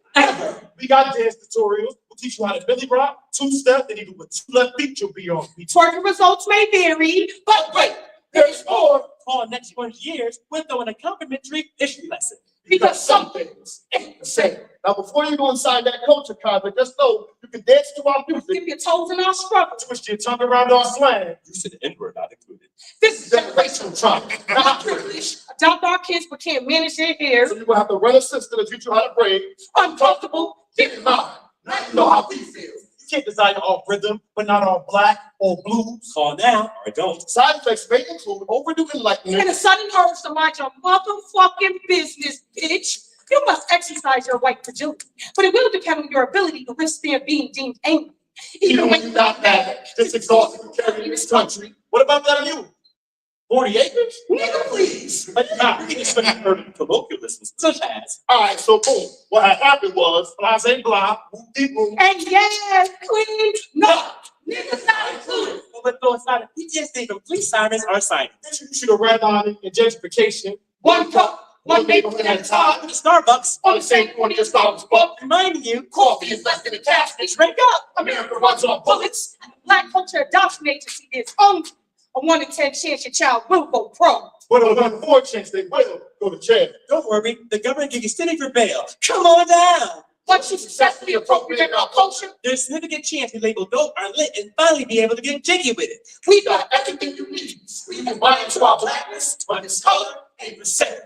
Speaker 11: We got dance tutorials. We'll teach you how to Billy Rock, 2-step, and even with 2 left feet, you'll be on beat.
Speaker 4: Twerking results may vary, but wait,
Speaker 11: There's more.
Speaker 6: Call next 1 years with an complimentary history lesson.
Speaker 11: Because some things ain't the same. Now, before you go inside that culture convent, just know you can dance to our music.
Speaker 4: dip your toes in our struggle.
Speaker 11: Twist your tongue around our slang.
Speaker 6: You said the N-word not included.
Speaker 4: This is
Speaker 11: Generational trauma, not privilege.
Speaker 4: adopt our kids but can't manage their hair.
Speaker 11: So you will have to run a system to teach you how to braid. Uncomfortable, get in line. Now you know how we feel. You can't design all rhythm, but not all black or blues.
Speaker 6: Call now or don't.
Speaker 11: Side effects may include overdue enlightenment.
Speaker 4: And a sudden urge to mind your motherfucking business, bitch. You must exercise your white fragility, but it will depend on your ability to withstand being deemed angry.
Speaker 11: Even when you're not mad, it's exhausting to carry this country. What about that of you? 40 acres? Nigga, please.
Speaker 6: Now, you can expect urban colloquialisms such as.
Speaker 11: All right, so boom. What had happened was, blase blah, whoop-de boom.
Speaker 4: And yes, queen, no, niggas not included.
Speaker 6: But though it's not a PTSD, complete sirens are signing.
Speaker 11: Introduce you to redlining and gentrification. 1 cup,
Speaker 4: one neighborhood at a time.
Speaker 14: Starbucks.
Speaker 4: On the same corner as Starbucks book.
Speaker 14: Reminding you,
Speaker 4: Coffee is less than a cash. Drink up. America runs on bullets. Black Culture Adoption Agency is only a 1 in 10 chance your child will go pro.
Speaker 11: But a 1 in 4 chance they will go to jail.
Speaker 14: don't worry, the government give you standing for bail. Come on down.
Speaker 4: Once you successfully appropriate our culture,
Speaker 14: There's a significant chance we label dope or lit and finally be able to get jiggy with it.
Speaker 4: we got everything you need. We can buy into our blackness, but its color ain't the same.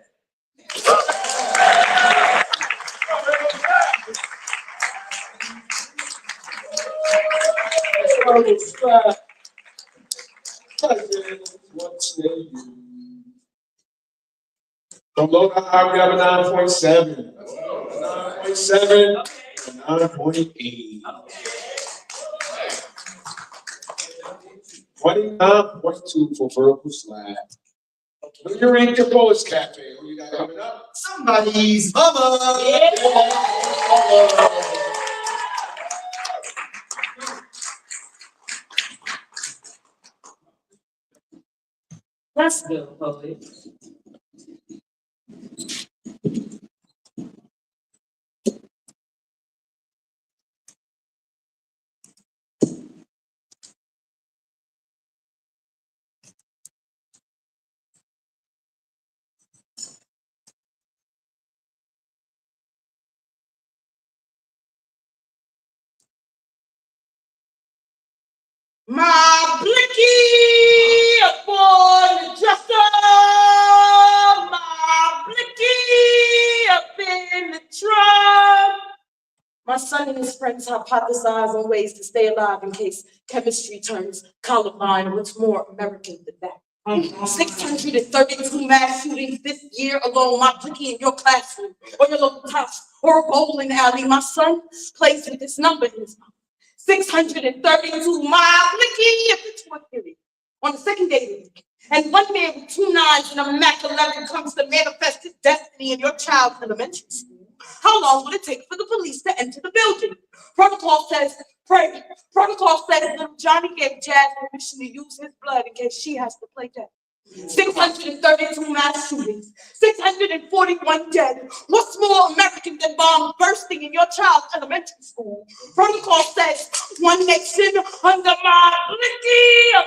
Speaker 1: From low to high, we have a 9.7. 9.7 and 9.8. 29.2 for verbal slang. When you read your Poets Cafe, who you got coming up?
Speaker 13: Somebody's mama.
Speaker 9: Let's go, poet.
Speaker 2: My blicky upon the dresser, my blicky up in the trunk. My son and his friends hypothesize on ways to stay alive in case chemistry turns Columbine, and what's more American than that. 632 mass shootings this year alone. My blicky in your classroom, or your local house, or a bowling alley. My son plays with this number in his mouth. 632 miles, blicky, if it's what period. On the second day of the week. And one man with 2 9s and a Mac 11 comes to manifest his destiny in your child's elementary school. How long will it take for the police to enter the building? Protocol says, pray. Protocol says little Johnny gave Jazz permission to use his blood in case she has to play dead. 632 mass shootings, 641 dead. What's more American than bombs bursting in your child's elementary school? Protocol says, one nation under my blicky up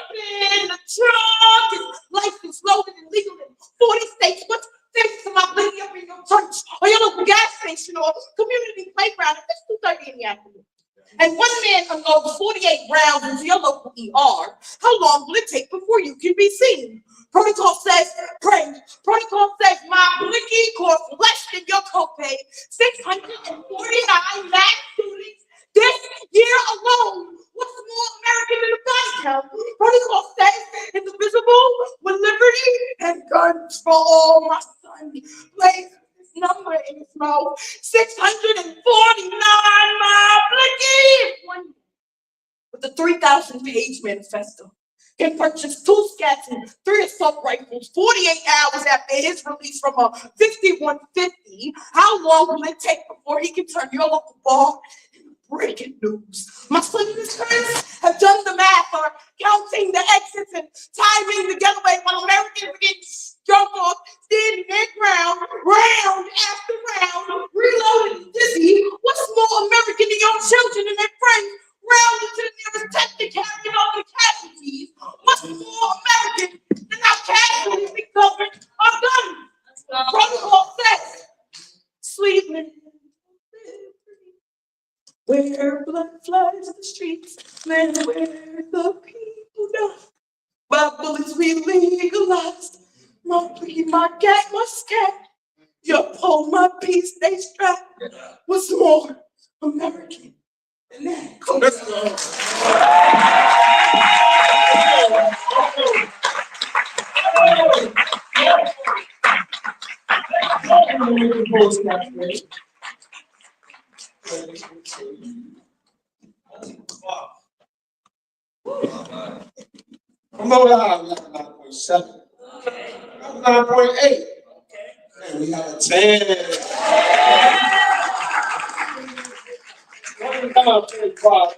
Speaker 2: in the trunk. His life is loaded and legal in 40 states. What's thanks to my blicky up in your church or your local gas station or community playground? It's 2:30 in the afternoon. And one man unloads 48 rounds into your local ER. How long will it take before you can be seen? Protocol says, pray. Protocol says, my blicky costs less than your copay. 649 mass shootings this year alone. What's more American than a body count? Protocol says, indivisible with liberty and guns for all. My son plays this number in his mouth. 649 my blicky. One with the 3,000-page manifesto can purchase 2 scats and 3 assault rifles 48 hours after his release from a 5150. How long will it take before he can turn your local bar into breaking news? My son and his friends have done the math or counting the exits and timing the getaway while Americans are getting drunk off, standing their ground, round after round, reloaded and dizzy. What's more American than your children and their friends round into the nearest tent to carry all the casualties? What's more American than our casualties be covered our guns? Protocol says, sleeping where blood floods the streets, man, where the people die. By bullets we legalized. My plea, my gat, my scat. Your pole, my piece, they strap. What's more American than that?
Speaker 1: Let's From low to high, we have a 9.7. 9.8. And we have a 10. Come on, 25.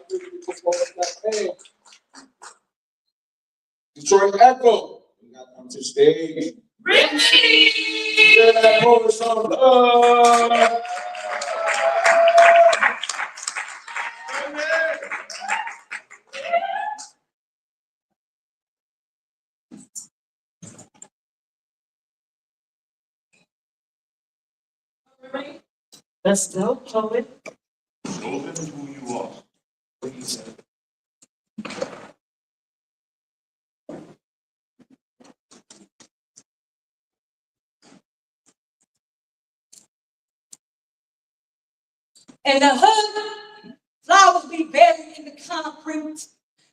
Speaker 1: Detroit Echo. We got to come to stage. Yeah, that hold some love.
Speaker 14: Let's go, poet.
Speaker 10: Show them who you are.
Speaker 14: Please.
Speaker 8: In the hood, flowers be buried in the concrete,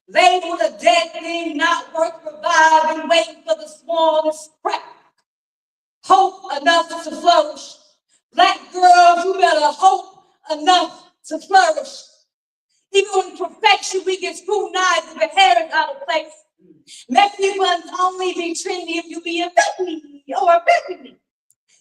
Speaker 8: labeled a dead thing, not worth reviving, waiting for the smallest crack. Hope enough to flourish. Black girls, you better hope enough to flourish. Even in perfection, we get scrutinized if the hair is out of place. Messy ones only be trendy if you be a Becky or a Becky.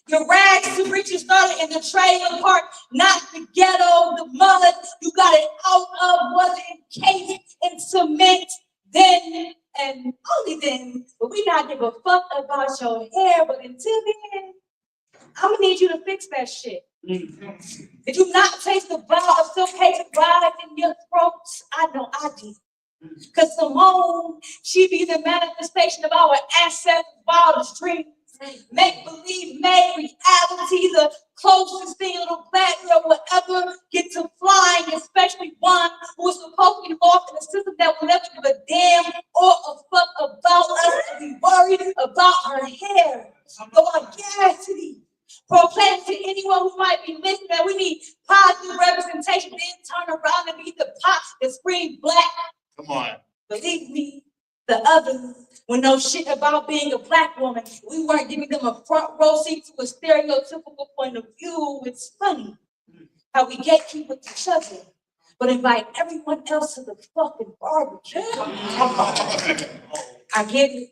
Speaker 8: Your rags to riches started in the trailer park, not the ghetto, the mud you got it out of was encased in cement. Then and only then, but we not give a fuck about your hair. But until then, I'm gonna need you to fix that shit. Did you not taste the bar of silk-hated rise in your throats? I know I did. Cause Simone, she be the manifestation of our ancestors' wildest dreams. Make believe made reality the closest thing a little black girl will ever get to flying, especially one who is supposed to be involved in a system that will never give a damn or a fuck about us and be worried about her hair. So I guarantee, proclaim to anyone who might be listening that we need positive representation, then turn around and be the pop that scream black.
Speaker 10: Come on.
Speaker 8: Believe me, the others will know shit about being a black woman. We weren't giving them a front row seat to a stereotypical point of view. It's funny how we gatekeep with each other, but invite everyone else to the fucking barbecue. I get it.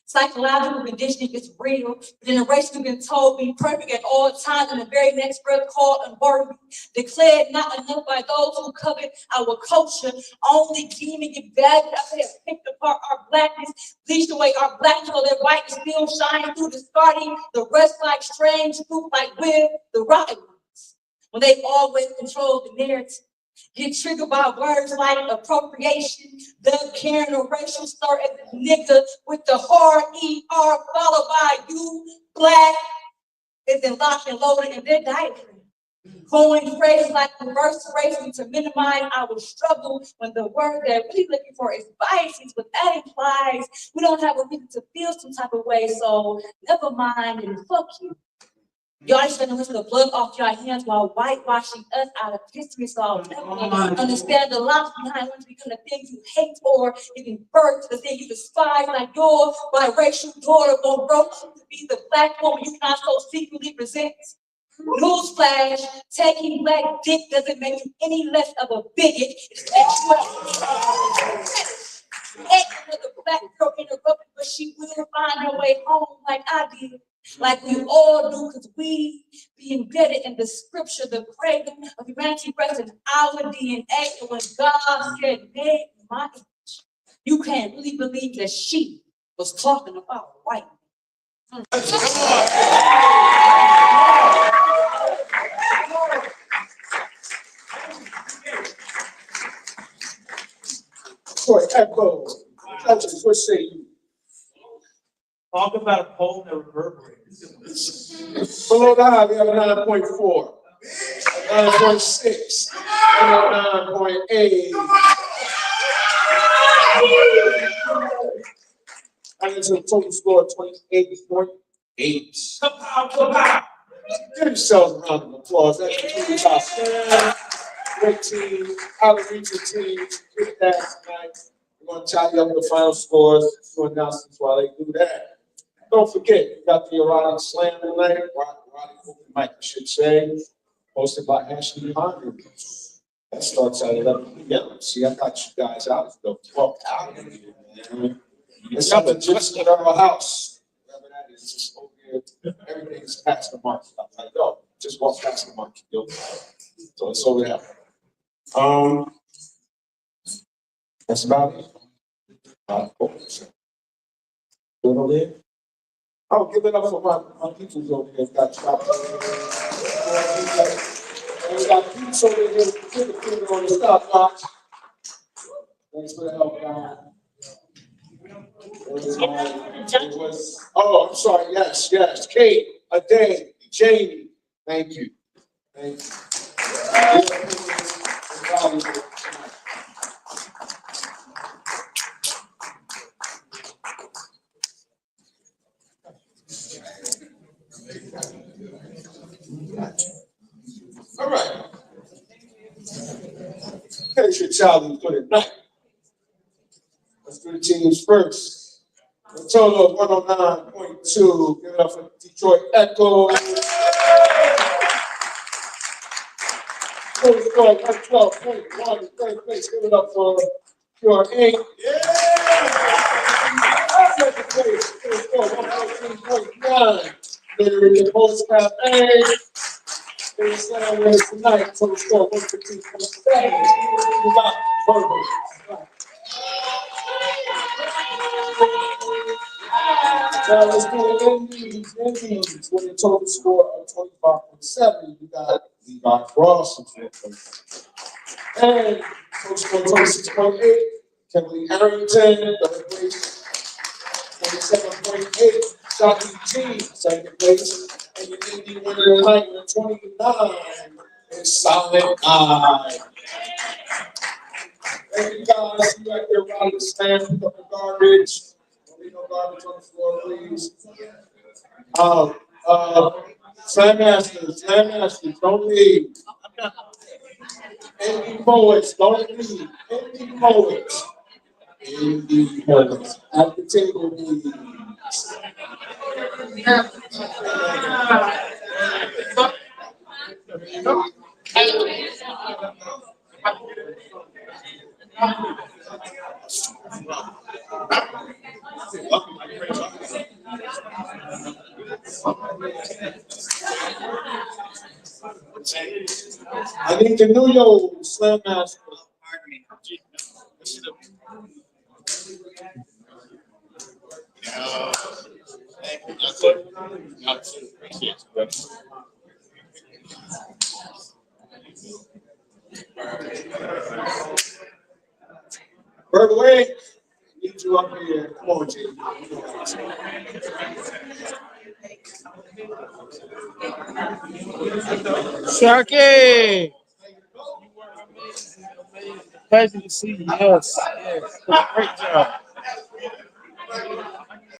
Speaker 8: Psychological conditioning is real. Generations have been told be perfect at all times, and the very next breath called unworthy. Declared not enough by those who covet our culture, only deeming it valued after they have picked apart our blackness, bleached away our blackness so their whiteness still shines through, discarding the rest like strange fruit, like we're the rotten ones. When they always control the narrative. Get triggered by words like appropriation, the Karen or racial slur as a nigga with the hard ER followed by you, black, is in lock and loaded in their diaphragm. Coin phrases like reverse racism to minimize our struggle when the word they're really looking for is biases, but that implies we don't have a reason to feel some type of way, so never mind and fuck you. Y'all just gonna listen to the blood off your hands while whitewashing us out of history, so I'll never understand the logic behind when you become the things you hate or giving birth to the thing you despise, like your biracial daughter won't grow up to be the black woman you not so secretly resent. Newsflash, taking black dick doesn't make you any less of a bigot. It makes you a black girl interrupted, but she will find her way home like I did. Like we all do, because we be embedded in the scripture, the craving of humanity rests in our DNA. And when God said, "Make my image," you can't really believe that she was talking about white.
Speaker 1: Boy, echo. Judges, what say you?
Speaker 6: Talk about a poem that reverberates.
Speaker 1: Below the high, we have a 9.4, 9.6, and a 9.8. And it's a total score of 28.8. Give yourselves a round of applause. That concludes our stand. Great team, out-of-reach team. Get that tonight. We're going to tally up the final scores, do announcements while they do that. Don't forget, you got the erotic slam tonight, erotic open mic, I should say, hosted by Ashley Ponder. That starts at 11 p.m. See, I got you guys out the fuck out of here, man. It's something just at our house. Whatever that is, just over here. Everything's past the mark. I'm like, yo, just walk past the mark. Yo. So it's over there. That's about it. Good over there. Oh, give it up for my peoples over here. Got chopped. And we got peeps over here with the finger on the stopwatch. Thanks for the help, guys. Oh, I'm sorry. Yes. Kate, Ade, Jamie. Thank you. All right. Here's your challenge for the night. Let's do the teams first. A total of 109.2. Give it up for Detroit Echo. First score 112.1. Third place. Give it up for Pure Ink. Second place. First score 114.9. Literally the Post Cafe. They stand with us tonight. Total score 115.7. We got verbal. Now let's do the Indies with a total score of 25.7. We got Levi Frost in fourth place. And total score 26.8. Kimberly Harrington, third place. 27.8. Shotty G, second place. And your Indie winner tonight with 29 is Solid Eye. Thank you guys. You out there around the stand, pick up the garbage. No garbage on the floor, please. Slam Masters, don't leave. Indie Poets, don't leave. Indie Poets. At the table, please. I need the New York Slam Master. Berkeley, need you up here. Come on, Jay.
Speaker 3: Sharky! Pleasure to see you. Yes. Great job.